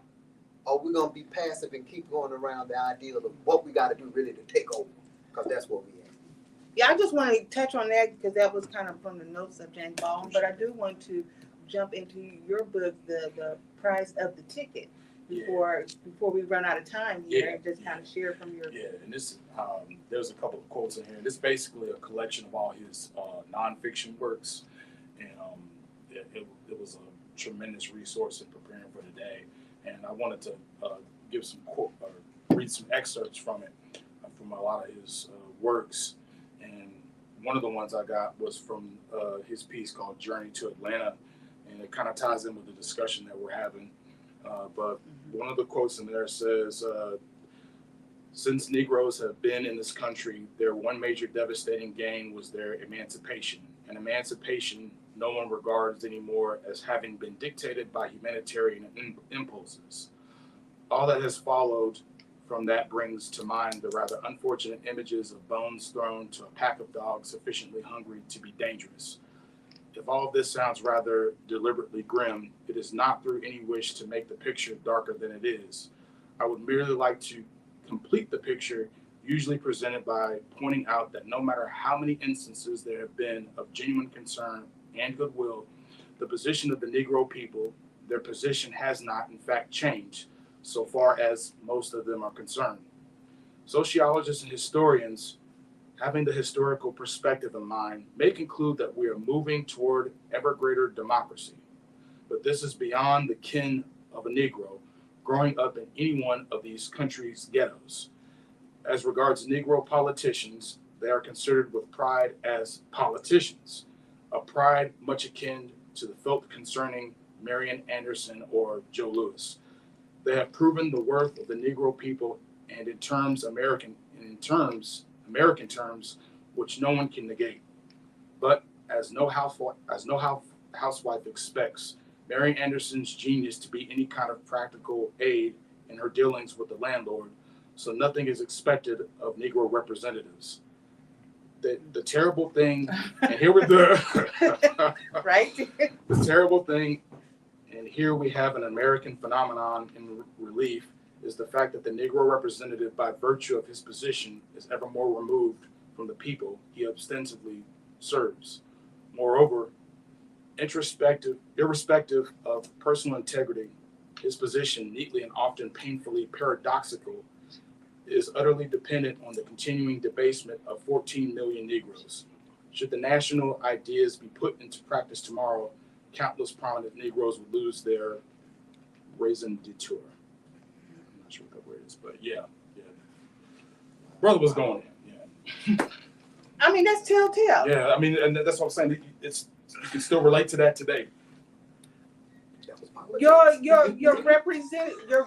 or we gonna be passive and keep going around the ideal of what we got to do really to take over? Because that's what we at. Yeah, I just want to touch on that because that was kind of from the notes of James Baldwin, but I do want to jump into your book, the price of the ticket, before we run out of time here, and just kind of share from your. Yeah, and this there's a couple of quotes in here. This is basically a collection of all his nonfiction works, and it was a tremendous resource in preparing for today. And I wanted to give some read some excerpts from it, from a lot of his works. And one of the ones I got was from his piece called Journey to Atlanta, and it kind of ties in with the discussion that we're having. But one of the quotes in there says, since Negroes have been in this country, their one major devastating gain was their emancipation. And emancipation no one regards anymore as having been dictated by humanitarian impulses. All that has followed from that brings to mind the rather unfortunate images of bones thrown to a pack of dogs sufficiently hungry to be dangerous. If all of this sounds rather deliberately grim, it is not through any wish to make the picture darker than it is. I would merely like to complete the picture, usually presented by pointing out that no matter how many instances there have been of genuine concern and goodwill, the position of the Negro people, their position has not, in fact, changed, so far as most of them are concerned. Sociologists and historians, having the historical perspective in mind, may conclude that we are moving toward ever greater democracy. But this is beyond the ken of a Negro growing up in any one of these countries' ghettos. As regards Negro politicians, they are considered with pride as politicians, a pride much akin to the felt concerning Marian Anderson or Joe Louis. They have proven the worth of the Negro people, and in American terms, which no one can negate. But as no housewife expects Marian Anderson's genius to be any kind of practical aid in her dealings with the landlord, so nothing is expected of Negro representatives. The terrible thing, and here we're the right. The terrible thing, and here we have an American phenomenon in relief, is the fact that the Negro representative, by virtue of his position, is ever more removed from the people he ostensibly serves. Moreover, irrespective of personal integrity, his position, neatly and often painfully paradoxical, is utterly dependent on the continuing debasement of 14 million Negroes. Should the national ideas be put into practice tomorrow, countless prominent Negroes would lose their raison d'etre. I'm not sure what that word is, but yeah. Brother was going in, yeah. I mean, that's telltale. Yeah, I mean, and that's what I'm saying. You can still relate to that today. Your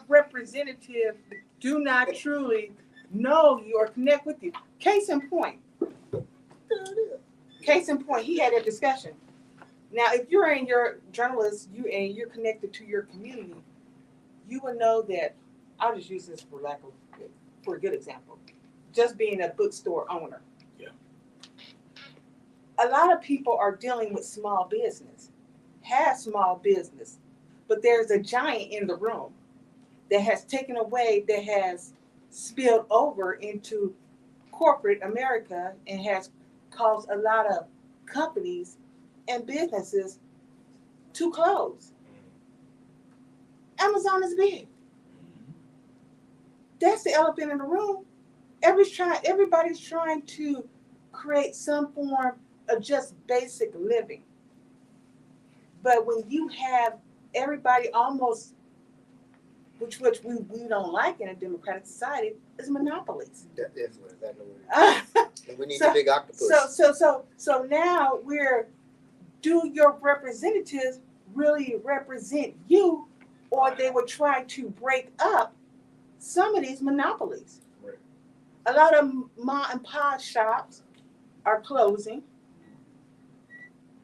representative do not truly know you or connect with you. Case in point, he had a discussion. Now, if you're in your journalist, you're connected to your community, you will know that. I'll just use this for a good example. Just being a bookstore owner. Yeah. A lot of people are dealing with small business, have small business, but there's a giant in the room that has taken away, that has spilled over into corporate America and has caused a lot of companies and businesses to close. Amazon is big. That's the elephant in the room. Everybody's trying to create some form of just basic living. But when you have everybody almost, which we don't like in a democratic society, is monopolies. That's exactly what it is. We need the big octopus. So now do your representatives really represent you, or they will try to break up some of these monopolies? Right. A lot of mom and pop shops are closing.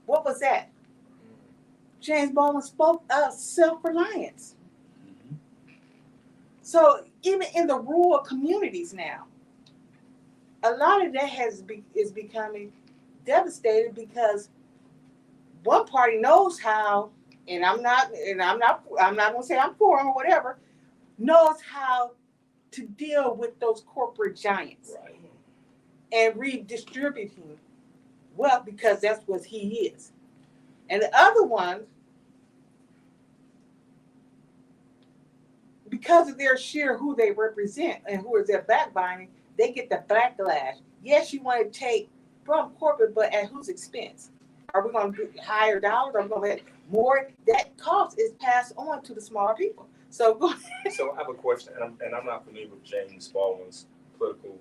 What was that? James Baldwin spoke of self-reliance. So even in the rural communities now, a lot of that is becoming devastated because one party knows how, and I'm not gonna say I'm for them or whatever, knows how to deal with those corporate giants Right. and redistributing wealth because that's what he is. And the other ones, because of their sheer who they represent and who is their backbiting, they get the backlash. Yes, you want to take from corporate, but at whose expense? Are we going to do higher dollars? Are we going to get more? That cost is passed on to the smaller people. So go ahead. So I have a question, and I'm not familiar with James Baldwin's political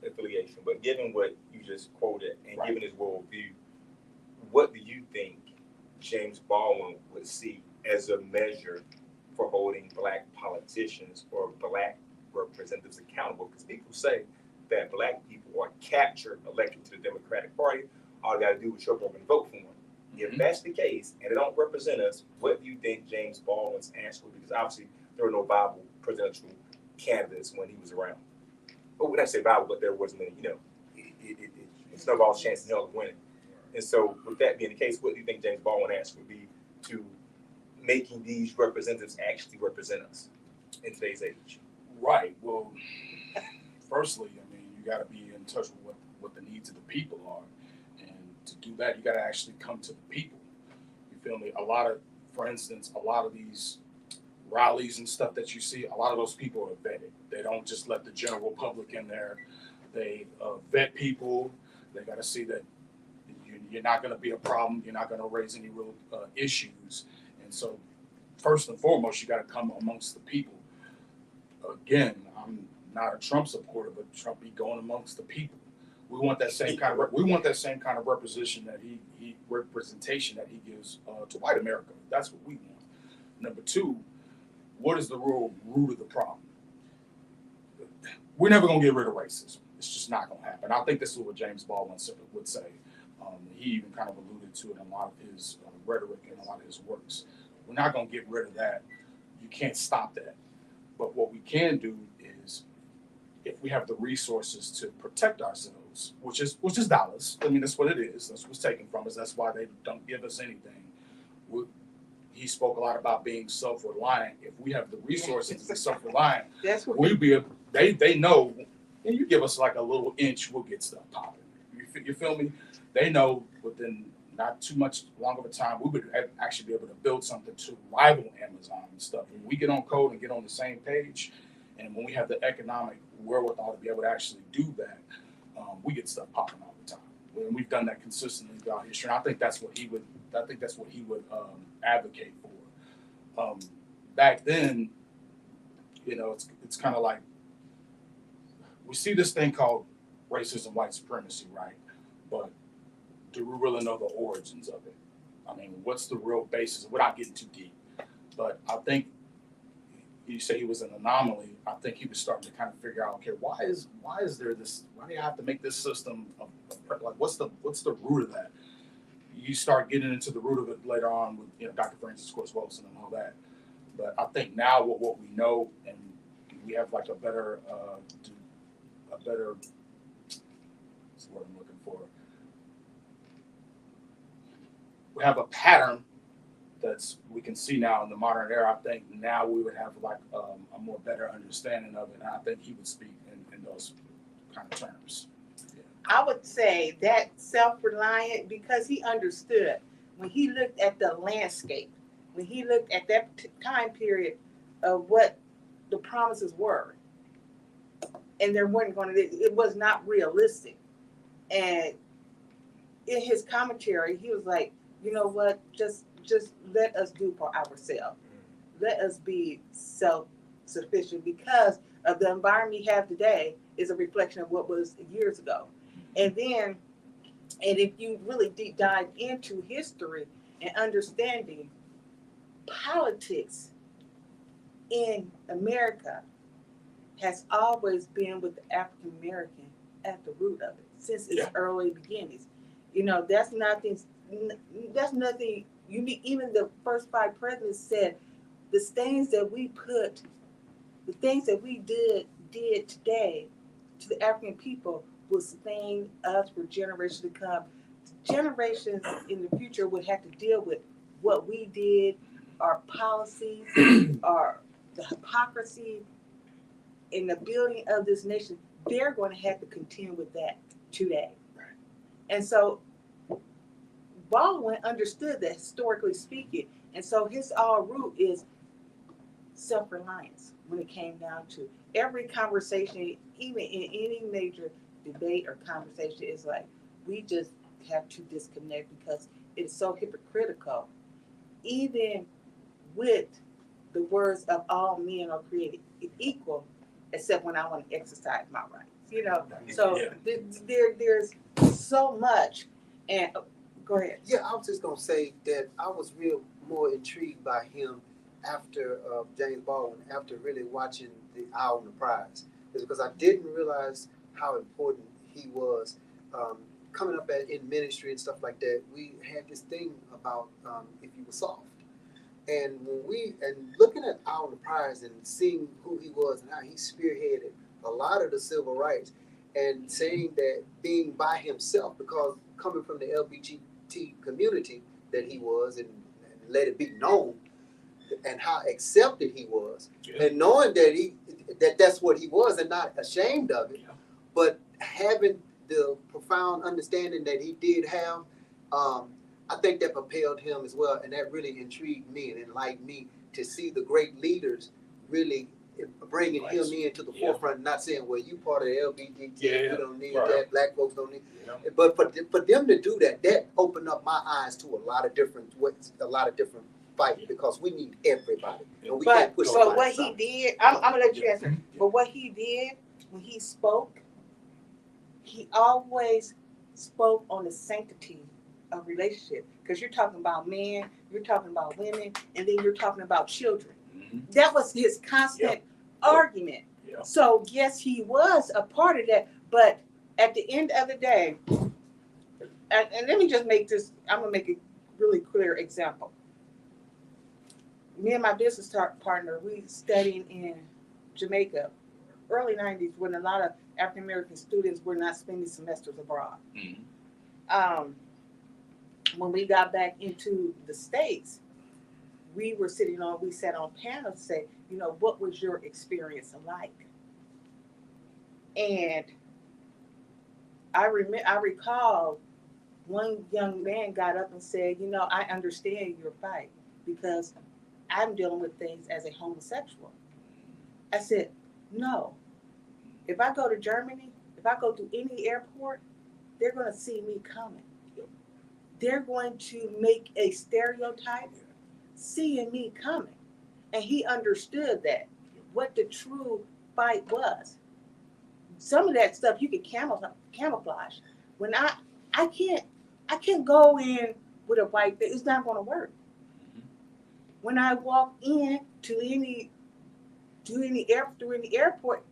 affiliation, but given what you just quoted and given his worldview, what do you think James Baldwin would see as a measure for holding Black politicians or Black representatives accountable? Because people say that Black people are captured, elected to the Democratic Party. All they got to do is show up and vote for them. If that's the case, and they don't represent us, what do you think James Baldwin's answer would be? Because obviously there were no viable presidential candidates when he was around. But when I say viable, but there wasn't any, it's no ball's chance in hell of winning. And so with that being the case, what do you think James Baldwin's answer would be to making these representatives actually represent us in today's age? Right. Well, firstly, I mean, you got to be in touch with what the needs of the people are. And to do that, you got to actually come to the people. You feel me? For instance, a lot of these rallies and stuff that you see, a lot of those people are vetted. They don't just let the general public in there. They vet people. They got to see that you're not going to be a problem. You're not going to raise any real issues. And so, first and foremost, you got to come amongst the people. Again, I'm not a Trump supporter, but Trump be going amongst the people. We want that same kind of representation that he gives to white America. That's what we want. Number two, what is the real root of the problem? We're never going to get rid of racism. It's just not going to happen. I think this is what James Baldwin would say. He even kind of alluded to it in a lot of his rhetoric and a lot of his works. We're not going to get rid of that. You can't stop that. But what we can do is, if we have the resources to protect ourselves, which is dollars. I mean, that's what it is. That's what's taken from us. That's why they don't give us anything. He spoke a lot about being self-reliant. If we have the resources to be self-reliant, That's what they know, and you give us like a little inch, we'll get stuff popping. You feel me? They know within not too much long of a time, we would actually be able to build something to rival Amazon and stuff. When we get on code and get on the same page, and when we have the economic wherewithal to be able to actually do that, we get stuff popping all the time. And we've done that consistently throughout history. And I think that's what he would advocate for. Back then, it's kind of like we see this thing called racism, white supremacy, right? But do we really know the origins of it? I mean, what's the real basis? Without getting too deep, but I think you say he was an anomaly. I think he was starting to kind of figure out, okay, why is there this? Why do you have to make this system like what's the root of that? You start getting into the root of it later on with Dr. Francis Scott Wilson and all that. But I think now with what we know, and we have like a better what's the word I'm looking for? We have a pattern we can see now in the modern era. I think now we would have like a more better understanding of it. And I think he would speak in those kind of terms. Yeah. I would say that self-reliant, because he understood when he looked at the landscape, when he looked at that time period of what the promises were, and there wasn't it was not realistic. And in his commentary, he was like, you know what, just let us do for ourselves. Let us be self-sufficient, because of the environment we have today is a reflection of what was years ago. And if you really deep dive into history and understanding politics in America has always been with the African American at the root of it since its early beginnings. That's nothing unique. Even the first 5 presidents said the things that we did today to the African people will sustain us for generations to come. Generations in the future would have to deal with what we did, our policies, our the hypocrisy in the building of this nation. They're going to have to contend with that today. And so Baldwin understood that, historically speaking. And so his all root is self-reliance when it came down to every conversation, even in any major debate or conversation, is like, we just have to disconnect because it's so hypocritical. Even with the words of all men are created equal, except when I want to exercise my rights. You know, so there's so much. And go ahead. Yeah, I was just gonna say that I was real more intrigued by him after James Baldwin, after really watching The Owl and the Prize, is because I didn't realize how important he was. Coming up in ministry and stuff like that, we had this thing about if you were soft. And looking at Owl and the Prize and seeing who he was and how he spearheaded a lot of the civil rights, and saying that being by himself, because coming from the LGBT community that he was, and let it be known, and how accepted he was, and knowing that that's what he was, and not ashamed of it, but having the profound understanding that he did have, I think that propelled him as well, and that really intrigued me and enlightened me to see the great leaders really bringing him into the forefront, not saying, well, you part of the LGBT, you don't need that, black folks don't need, but for them to do that, that opened up my eyes to a lot of different ways, a lot of different fighting, because we need everybody. And we can't push but what he did, I'm gonna let you answer. But what he did when he spoke, he always spoke on the sanctity of relationship. Because you're talking about men, you're talking about women, and then you're talking about children. That was his constant argument. So yes, he was a part of that. But at the end of the day, and let me just make this, I'm gonna make a really clear example. Me and my business partner, we studied in Jamaica, early 90s, when a lot of African American students were not spending semesters abroad. When we got back into the States, we sat on panels to say, you know, what was your experience like? And I recall one young man got up and said, you know, I understand your fight because I'm dealing with things as a homosexual. I said, no. If I go to Germany, if I go to any airport, they're going to see me coming. They're going to make a stereotype seeing me coming. And he understood that, what the true fight was. Some of that stuff you can camouflage. When I can't go in with a white thing, it's not going to work. When I walk in to any airport,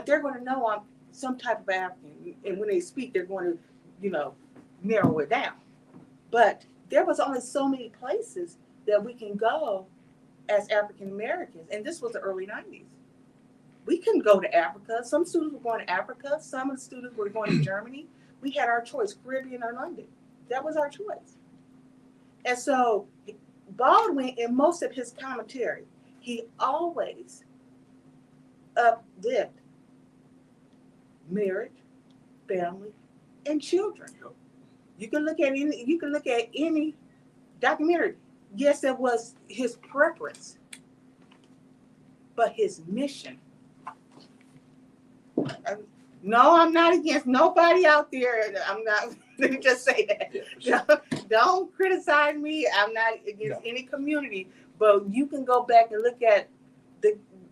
they're going to know I'm some type of African, and when they speak, they're going to, you know, narrow it down. But there was only so many places that we can go as African Americans, and this was the early 90s. We couldn't go to Africa. Some students were going to Africa. Some of the students were going to Germany. We had our choice, Caribbean or London. That was our choice. And so Baldwin, in most of his commentary, he always uplift marriage, family, and children. You can look at any documentary. Yes, that was his preference, but his mission. No, I'm not against nobody out there. I'm not. Let me just say that. Don't criticize me. I'm not against any community, but you can go back and look at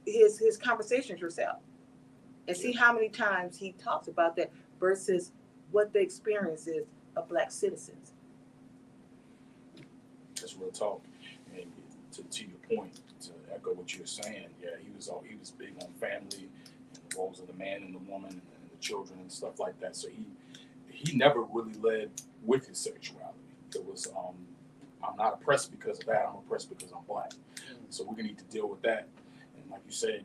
his conversations yourself, and see how many times he talks about that versus what the experience is of Black citizens. That's real talk. And to your point, to echo what you're saying, he was big on family and the roles of the man and the woman and the children and stuff like that. So he never really led with his sexuality. It was I'm not oppressed because of that. I'm oppressed because I'm Black. So we're gonna need to deal with that. And like you said,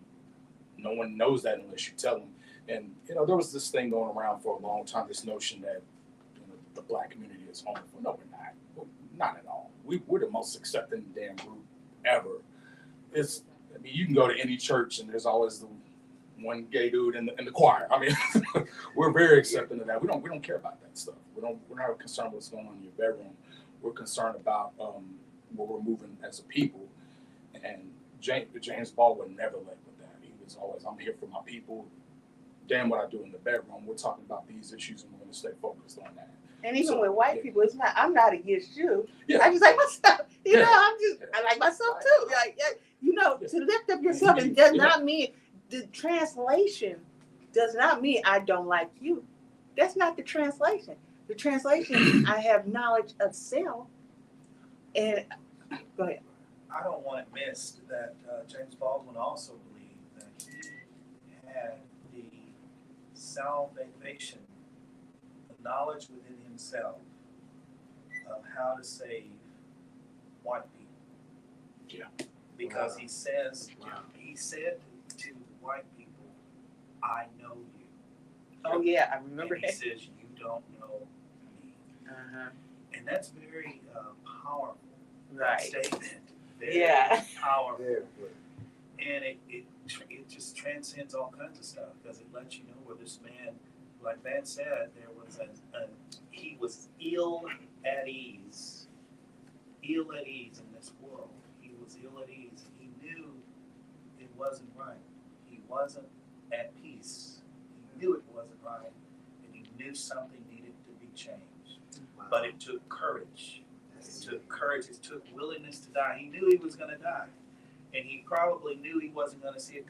no one knows that unless you tell them. And, you know, there was this thing going around for a long time, this notion that, you know, the black community is homophobic. No, we're not. Not at all. We're the most accepting damn group ever. I mean, you can go to any church and there's always the one gay dude in the choir. I mean, we're very accepting of that. We don't care about that stuff. We're not concerned with what's going on in your bedroom. We're concerned about where we're moving as a people. And James Baldwin never led with that. He was always, I'm here for my people. Damn what I do in the bedroom. We're talking about these issues and we're going to stay focused on that. And even So, with white yeah. people, it's not. I'm not against you. Yeah. I just like myself. You Yeah. know, I like myself too. Like, yeah, you know, to lift up yourself, it does not mean the translation does not mean I don't like you. That's not the translation. The translation, I have knowledge of self. And go ahead. I don't want it missed that James Baldwin also believed that he had the salvation, the knowledge within himself of how to save white people. Yeah. Because Wow. he says, Wow. he said to the white people, I know you. Oh yeah, I remember And he that. says, you don't know me. Uh-huh. And that's very powerful. Right. Statement. Very Yeah. powerful. Very good. And it just transcends all kinds of stuff because it lets you know where this man, like Van said, there was he was ill at ease in this world. He was ill at ease. He knew it wasn't right. He wasn't at peace. He knew it wasn't right, and he knew something needed to be changed. Wow. But it took courage. That's It took courage. It took willingness to die. He knew he was going to die. And he probably knew he wasn't going to see it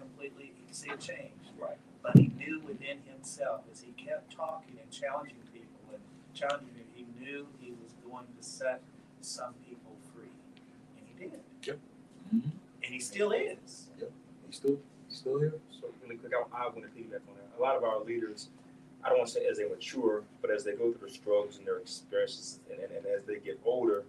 change. Right. But he knew within himself, as he kept talking and challenging people he knew he was going to set some people free. And he did. Yep. Mm-hmm. And he still is. He's still here. So really quick, I want to piggyback on that. A lot of our leaders, I don't want to say as they mature, but as they go through their struggles and their experiences, and as they get older,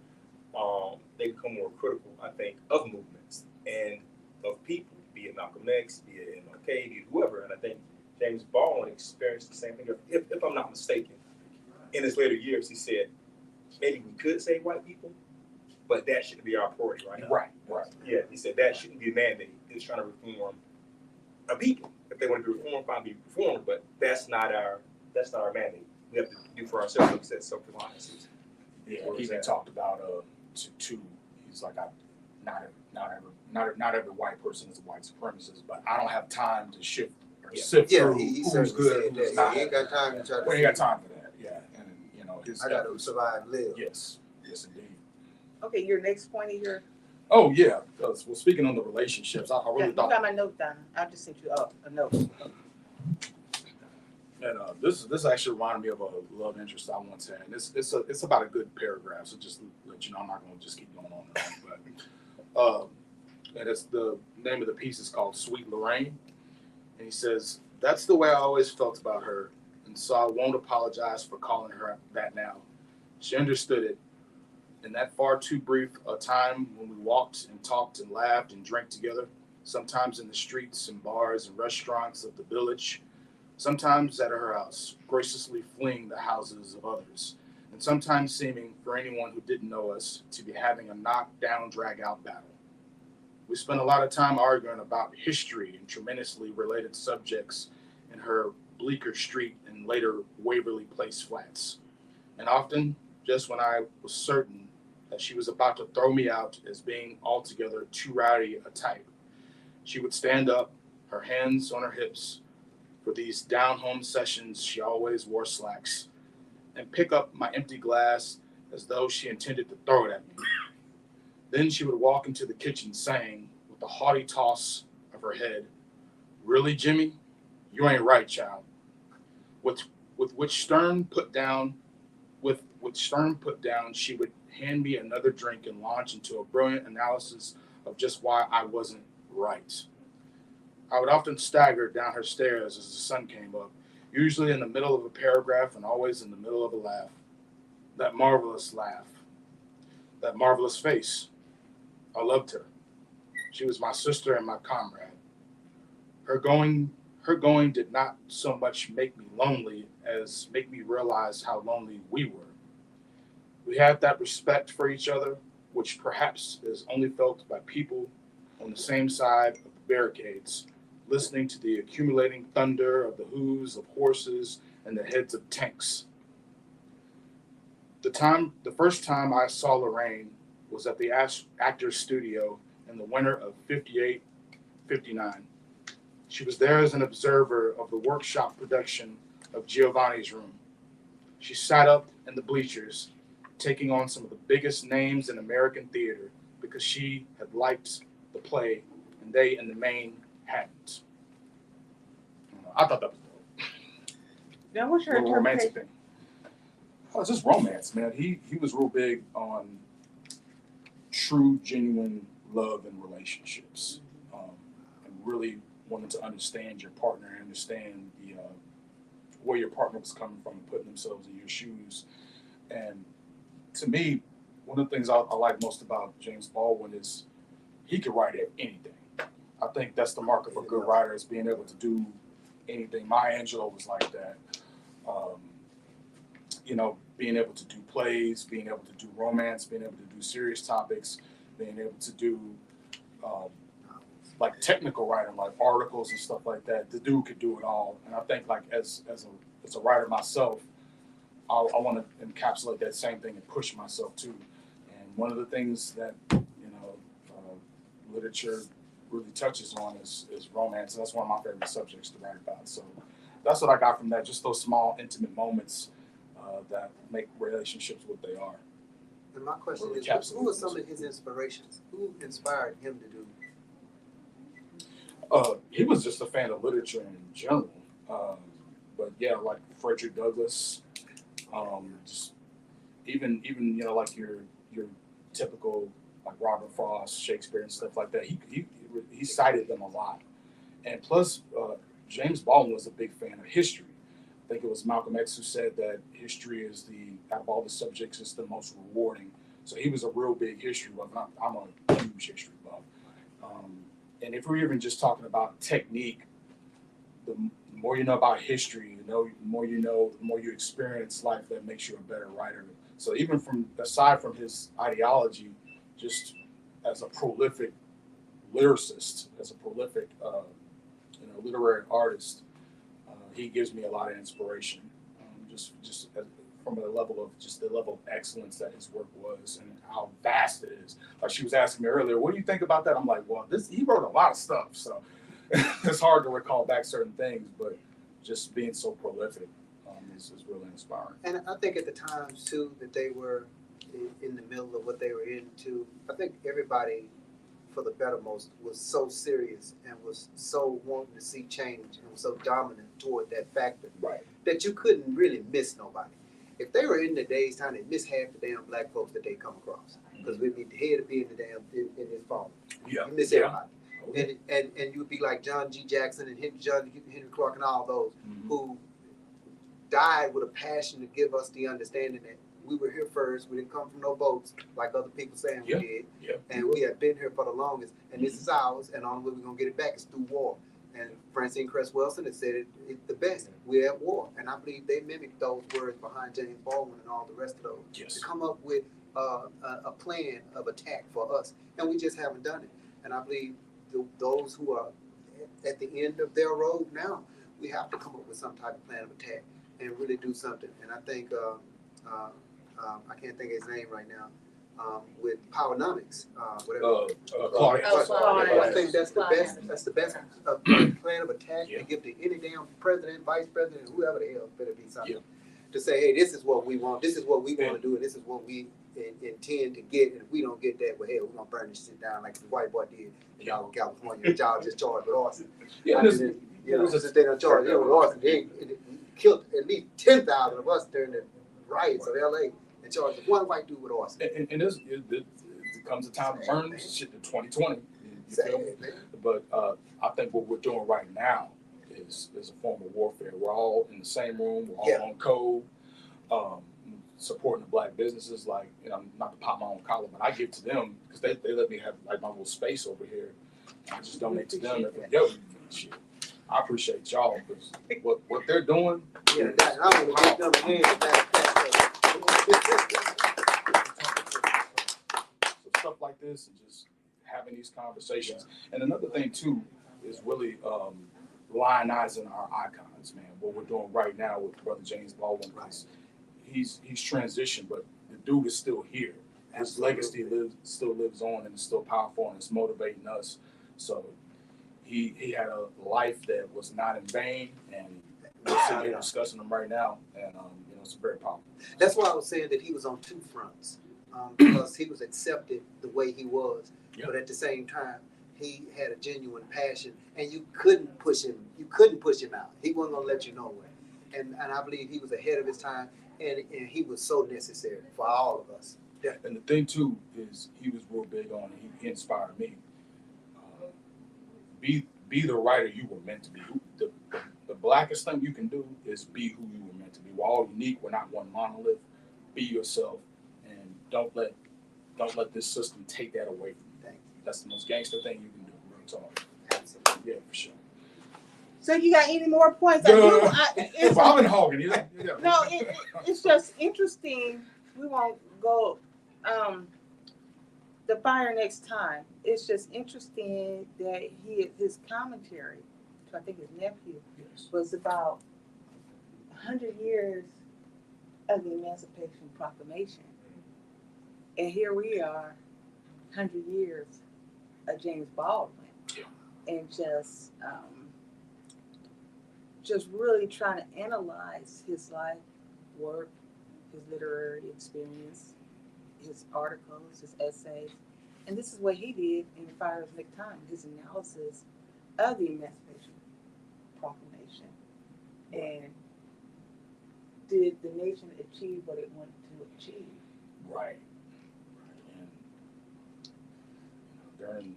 they become more critical, I think, of movements and of people, be it Malcolm X, be it MLK, be it whoever. And I think James Baldwin experienced the same thing, if I'm not mistaken. In his later years, he said, maybe we could save white people, but that shouldn't be our priority, right? Right. Yeah, he said that shouldn't be a mandate. It's trying to reform a people. If they want to be reformed, fine, be reformed, but that's not our mandate. We have to do for ourselves, like I said, self-reliance. Yeah, he even talked about to he's like, not every white person is a white supremacist, but I don't have time to shift or sift Yeah, through he who's certainly good, said who's that. not. He ain't got time to try to. We ain't got time for that. Yeah, and you know his. I got to efforts- survive and live. Yes, indeed. Okay, your next point of your Oh yeah, well, speaking on the relationships, I really you thought. got my note down. I just sent you a note. And this actually reminded me of a love interest I once had. And it's about a good paragraph, so just let you know I'm not going to just keep going on and on. But and it's the name of the piece is called Sweet Lorraine, and he says that's the way I always felt about her, and so I won't apologize for calling her that now. She understood it. In that far too brief a time when we walked and talked and laughed and drank together, sometimes in the streets and bars and restaurants of the village, sometimes at her house, graciously fleeing the houses of others, and sometimes seeming, for anyone who didn't know us, to be having a knock-down, drag-out battle. We spent a lot of time arguing about history and tremendously related subjects in her Bleecker Street and later Waverly Place flats. And often, just when I was certain that she was about to throw me out as being altogether too rowdy a type, she would stand up, her hands on her hips. For these down-home sessions, she always wore slacks, and pick up my empty glass as though she intended to throw it at me. Then she would walk into the kitchen saying, with a haughty toss of her head, "Really, Jimmy? You ain't right, child." With stern put down, she would hand me another drink and launch into a brilliant analysis of just why I wasn't right. I would often stagger down her stairs as the sun came up, usually in the middle of a paragraph and always in the middle of a laugh. That marvelous laugh. That marvelous face. I loved her. She was my sister and my comrade. Her Her going did not so much make me lonely as make me realize how lonely we were. We had that respect for each other, which perhaps is only felt by people on the same side of the barricades, listening to the accumulating thunder of the hooves of horses and the heads of tanks. The first time I saw Lorraine was at the Actors Studio in the winter of 58, 59. She was there as an observer of the workshop production of Giovanni's Room. She sat up in the bleachers, taking on some of the biggest names in American theater because she had liked the play and they in the main hadn't. I thought that was dope. Now, what's your Little romantic interpretation? thing. Oh, it's just romance, man. He was real big on true, genuine love and relationships, and really wanting to understand your partner and understand the where your partner was coming from and putting themselves in your shoes. And to me, one of the things I like most about James Baldwin is he could write anything. I think that's the mark of a good writer, is being able to do anything. Maya Angelou was like that. Being able to do plays, being able to do romance, being able to do serious topics, being able to do like technical writing, like articles and stuff like that. The dude could do it all. And I think like as a writer myself, I want to encapsulate that same thing and push myself too. And one of the things that literature really touches on is romance, and that's one of my favorite subjects to write about. So that's what I got from that. Just those small, intimate moments that make relationships what they are. And my question Really is, who were some of his inspirations? Who inspired him to do? He was just a fan of literature in general. But yeah, like Frederick Douglass, just even like your typical like Robert Frost, Shakespeare and stuff like that. He cited them a lot. And plus, James Baldwin was a big fan of history. I think it was Malcolm X who said that history is out of all the subjects, it's the most rewarding. So he was a real big history buff. I'm a huge history buff. And if we're even just talking about technique, the more you know about history, the more you experience life, that makes you a better writer. So even aside from his ideology, just as a prolific lyricist, as a prolific literary artist, he gives me a lot of inspiration. Just from the level of excellence that his work was and how vast it is. Like she was asking me earlier, what do you think about that? I'm like, well, he wrote a lot of stuff, so it's hard to recall back certain things, but just being so prolific is really inspiring. And I think at the times too that they were in the middle of what they were into, I think everybody, for the bettermost, was so serious and was so wanting to see change and was so dominant toward that factor, Right. that you couldn't really miss nobody. If they were in the day's time, they'd miss half the damn black folks that they come across, because we'd be the head to be in the damn in his phone. Yeah. You miss everybody. And you would be like John G. Jackson and Henry Clark and all those who died with a passion to give us the understanding that we were here first. We didn't come from no boats like other people saying we did. Yeah. And we have been here for the longest. And this is ours. And the only way we're going to get it back is through war. And Francine Cress Wilson has said it the best. We're at war. And I believe they mimicked those words behind James Baldwin and all the rest of those. Yes. To come up with a plan of attack for us. And we just haven't done it. And I believe those who are at the end of their road now, we have to come up with some type of plan of attack and really do something. And I think I can't think of his name right now. With Powernomics, whatever. Claudia. I think that's the best. That's the best plan of attack to give to any damn president, vice president, whoever the hell better be something. To say, hey, this is what we want. This is what we want to do, and this is what we intend to get. And if we don't get that, well, hell, we're gonna burn this shit down like the white boy did in California. Y'all just charged with arson. Since they don't charge with arson, they killed at least 10,000 of us during the riots of LA. And charged one white dude with arson. And it comes a time to burn shit to 2020. You feel me? But I think what we're doing right now is a form of warfare. We're all in the same room. We're all on code, supporting the black businesses. Like, not to pop my own collar, but I give to them because they let me have like my little space over here. I just donate to them. Shit. I appreciate y'all because what they're doing. Yeah, that, I want to give them a hand in So stuff like this and just having these conversations. And another thing too is really lionizing our icons, man. What we're doing right now with Brother James Baldwin, because he's transitioned, but the dude is still here. His legacy still lives on and is still powerful and it's motivating us. So he had a life that was not in vain, and we're sitting here discussing them right now, and it's very powerful. That's why I was saying that he was on two fronts, because he was accepted the way he was, but at the same time, he had a genuine passion, and you couldn't push him. You couldn't push him out. He wasn't gonna let you nowhere, and I believe he was ahead of his time, and he was so necessary for all of us. Yeah. And the thing too is he was real big on. He inspired me. Be the writer you were meant to be. The blackest thing you can do is be who you were meant to be. We're all unique. We're not one monolith. Be yourself, and don't let this system take that away from you. That's the most gangster thing you can do. Real talk. Absolutely. Yeah, for sure. So you got any more points? I've been hogging. Yeah. No, it's just interesting. We won't go the fire next time. It's just interesting that his commentary, I think his nephew, was about 100 years of the Emancipation Proclamation. And here we are, 100 years of James Baldwin. And just really trying to analyze his life, work, his literary experience, his articles, his essays. And this is what he did in The Fire of Next Time, his analysis of the Emancipation Proclamation. And did the nation achieve what it wanted to achieve? Right. And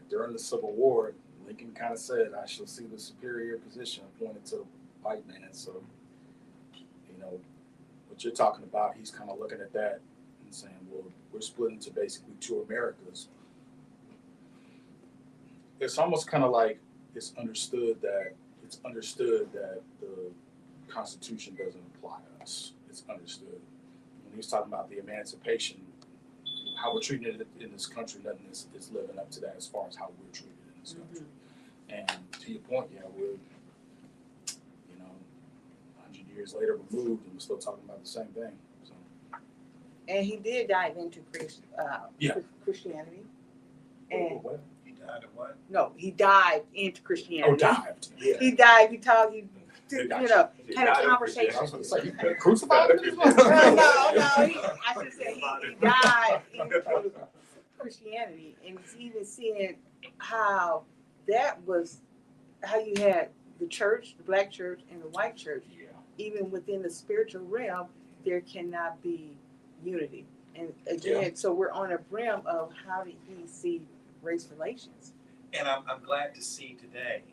during the Civil War, Lincoln kind of said, "I shall see the superior position appointed to the white man." So, what you're talking about, he's kind of looking at that and saying, "Well, we're split into basically two Americas." It's almost kind of like it's understood that the Constitution doesn't apply to us. It's understood. When he was talking about the emancipation, how we're treating it in this country, nothing is living up to that as far as how we're treated in this country. And to your point, we're 100 years later removed, and we're still talking about the same thing. So. And he did dive into Christianity. And what? He died of what? no, he dived into Christianity. Oh, dived. Yeah. He dived. He talked. He had a conversation. I was going to say, you crucified him? No. I should say he dived into Christianity, and he's even seeing how you had the church, the black church, and the white church. Yeah. Even within the spiritual realm, there cannot be unity. And again, so we're on a brim of how did he see race relations? And I'm glad to see today.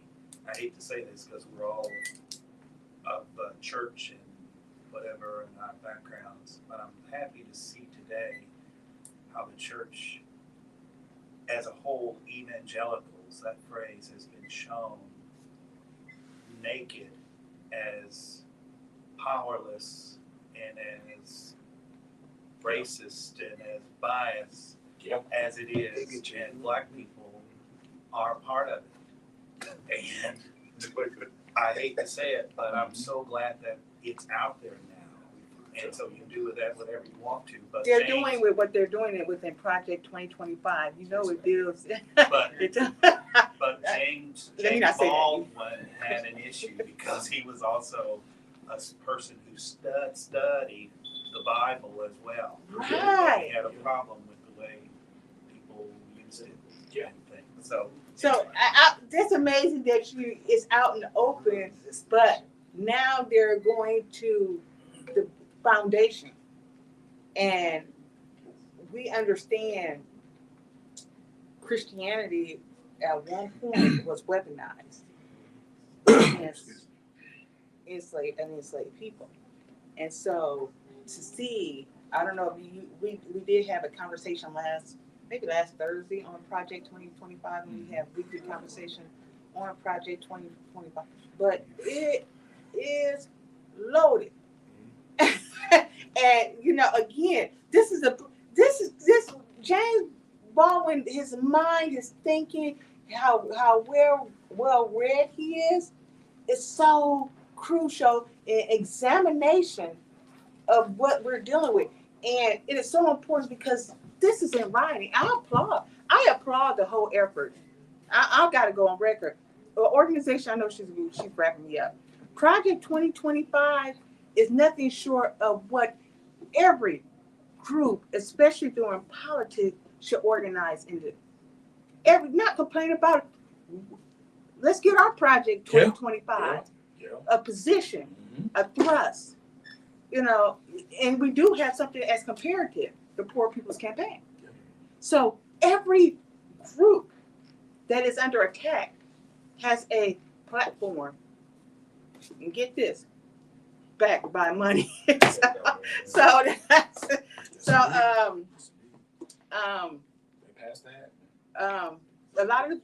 I hate to say this because we're all of church and whatever in our backgrounds, but I'm happy to see today how the church as a whole, evangelicals, that phrase has been shown naked as powerless and as racist and as biased as it is, and black people are a part of it. And I hate to say it, but I'm so glad that it's out there now. And so you can do with that whatever you want to. But they're doing with what they're doing within Project 2025. It deals. But James Baldwin had an issue because he was also a person who studied the Bible as well. Right. He had a problem with the way people use it. And things. So that's amazing that it's out in the open, but now they're going to the foundation, and we understand Christianity at one point was weaponized against enslaved people, and so to see, I don't know if we did have a conversation last Thursday on Project 2025, and we have weekly conversation on Project 2025, but it is loaded. And you know, again, this James Baldwin, his mind, his thinking, how well read he is so crucial in examination of what we're dealing with. And it is so important because this is in writing. I applaud the whole effort. I've got to go on record. The organization, I know she's wrapping me up. Project 2025 is nothing short of what every group, especially during politics, should organize into. Not complain about it. Let's get our Project 2025 a position, a thrust, you know, and we do have something as comparative, the Poor People's Campaign. So every group that is under attack has a platform, and get this, backed by money. so that's They passed that. a lot of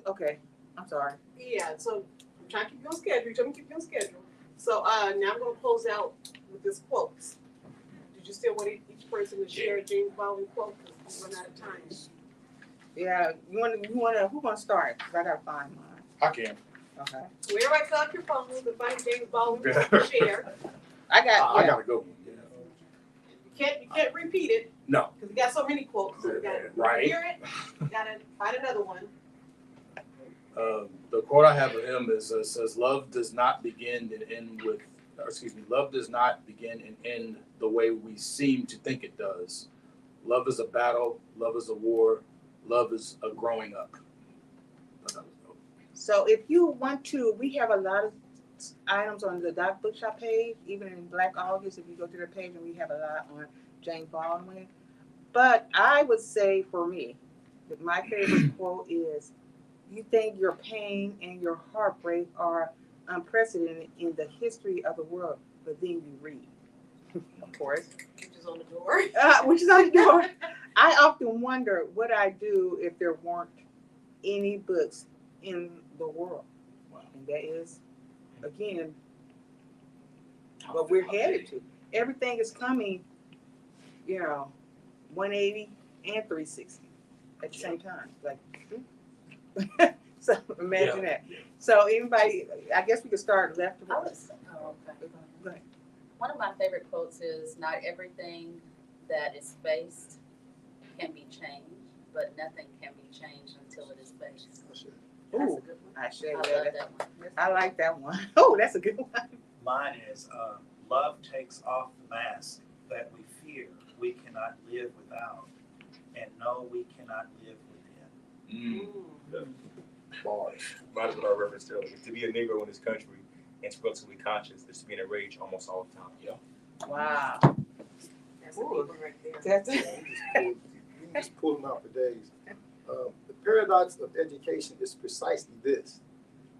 okay, I'm sorry. Yeah, so I'm trying to keep you on schedule. I'm keep you on schedule. So now I'm going to close out with this quote. Did you still want each person to share a James Baldwin quote? Because we run out of time. Yeah, you want to who want to start? 'Cause I gotta find mine. I can. Okay, So everybody fill up your phones and find James Baldwin to share. I got. I got to go. Yeah. You can't repeat it No. because we got so many quotes. So we got to Right. hear it. We got to find another one. The quote I have of him is says, "Love does not begin and end with, love does not begin and end the way we seem to think it does. Love is a battle. Love is a war. Love is a growing up." So if you want to, we have a lot of items on the Doc Bookshop page, even in Black August. If you go to their page, and we have a lot on James Baldwin. But I would say for me, that my favorite quote is, "You think your pain and your heartbreak are unprecedented in the history of the world, but then you read." Of course. Which is on the door. Which is on the door. I often wonder what I'd do if there weren't any books in the world. Wow. And that is, again, what we're headed to. Everything is coming, 180 and 360 at the same time. Like, so imagine that. So anybody, I guess we could start left to I right. would say, oh, okay. Go ahead. One of my favorite quotes is, "Not everything that is faced can be changed, but nothing can be changed until it is faced." That's Ooh, a good one. I share I love that. that one. I like that one. Oh, that's a good one. Mine is, love takes off the mask that we fear we cannot live without, and no, we cannot live within. Bars. Might as well reference to it. To be a Negro in this country and structurally conscious is to be in a rage almost all the time. Yeah. Wow. That's a deep one right there. That's We can just pull them out for days. The paradox of education is precisely this: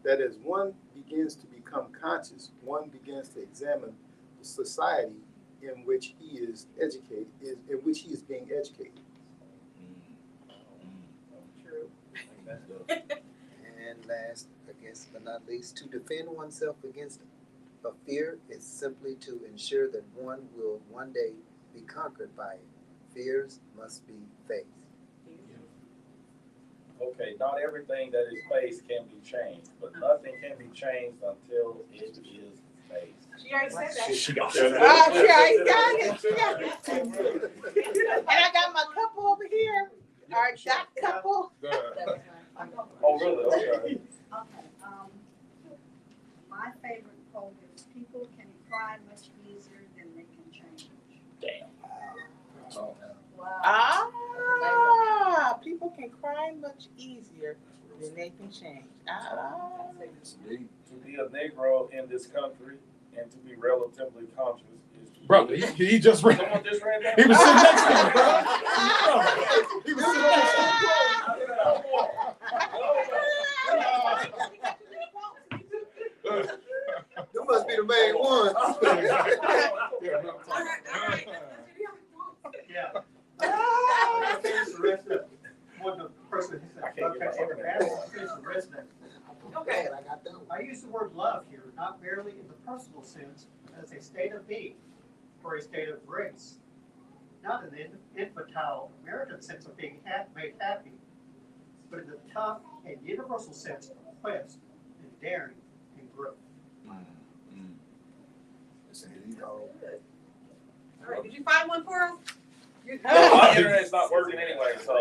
that as one begins to become conscious, one begins to examine the society in which he is educated, in which he is being educated. True. And last, I guess, but not least, to defend oneself against a fear is simply to ensure that one will one day be conquered by it. Fears must be faced. Okay, not everything that is faced can be changed, but nothing can be changed until it is faced. She already said that. She got she already got it. She got it. And I got my couple over here. Our Doc couple. That was mine. Oh, really? Okay. Okay, my favorite quote is, "People can cry much easier than they can change." Damn. Wow. People can cry much easier than they can change. To be a Negro in this country and to be relatively conscious is to Brother, he just read. Someone just read that? He was sitting next to me, bro. He was sitting next to me. You must be the main one. All right. Yeah. Finish the rest of what the person I can't get myself in there. finish the rest of it. word love here, not merely in the personal sense, as a state of being or a state of grace, not in the infantile American sense of being made happy, but in the tough and universal sense of quest and daring and growth. Listen, you know, All right, did you find one for us? Well, my internet's not working anyway, so.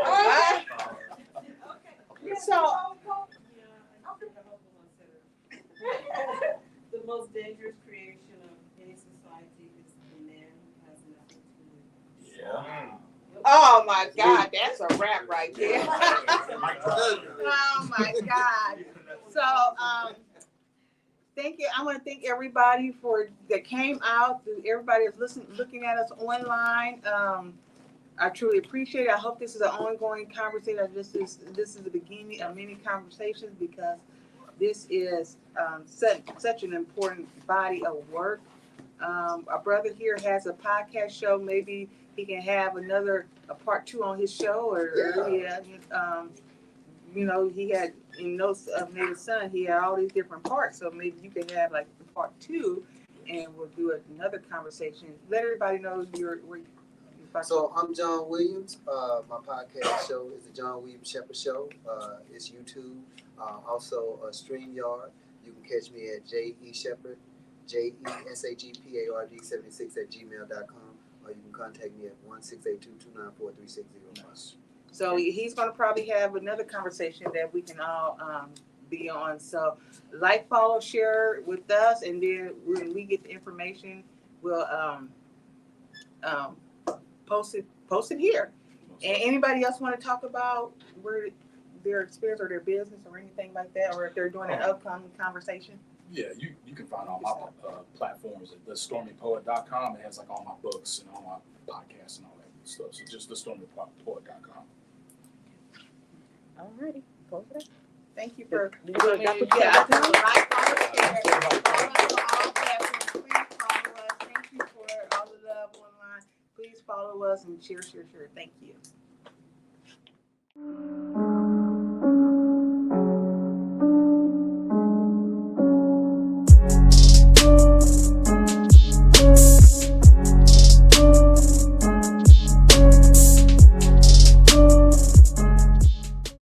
So, The most dangerous creation of any society is the man who has nothing to lose. Yeah. oh my God, that's a wrap right there. oh my God. So, thank you. I want to thank everybody that came out. Everybody that's looking at us online. I truly appreciate it. I hope this is an ongoing conversation. This is the beginning of many conversations because this is such an important body of work. Our brother here has a podcast show. Maybe he can have a part 2 on his show. You know, he had in Notes of Native Son. He had all these different parts. So maybe you can have like the part 2, and we'll do another conversation. Let everybody know So I'm John Williams. My podcast show is the John Williams Shepherd Show. It's YouTube, also StreamYard. You can catch me at JeShepard, JeShepard76@gmail.com, or you can contact me at 1-682-294-3605. So he's going to probably have another conversation that we can all be on. So like, follow, share with us, and then when we get the information, we'll post it here. And anybody else want to talk about their experience or their business or anything like that, or if they're doing an upcoming conversation? Yeah, you can find all my platforms at thestormypoet.com. It has like all my books and all my podcasts and all that stuff. So just thestormypoet.com. Alrighty, close it up. Thank you for Thank you. Thank you for all the love online. Please follow us and share. Thank you.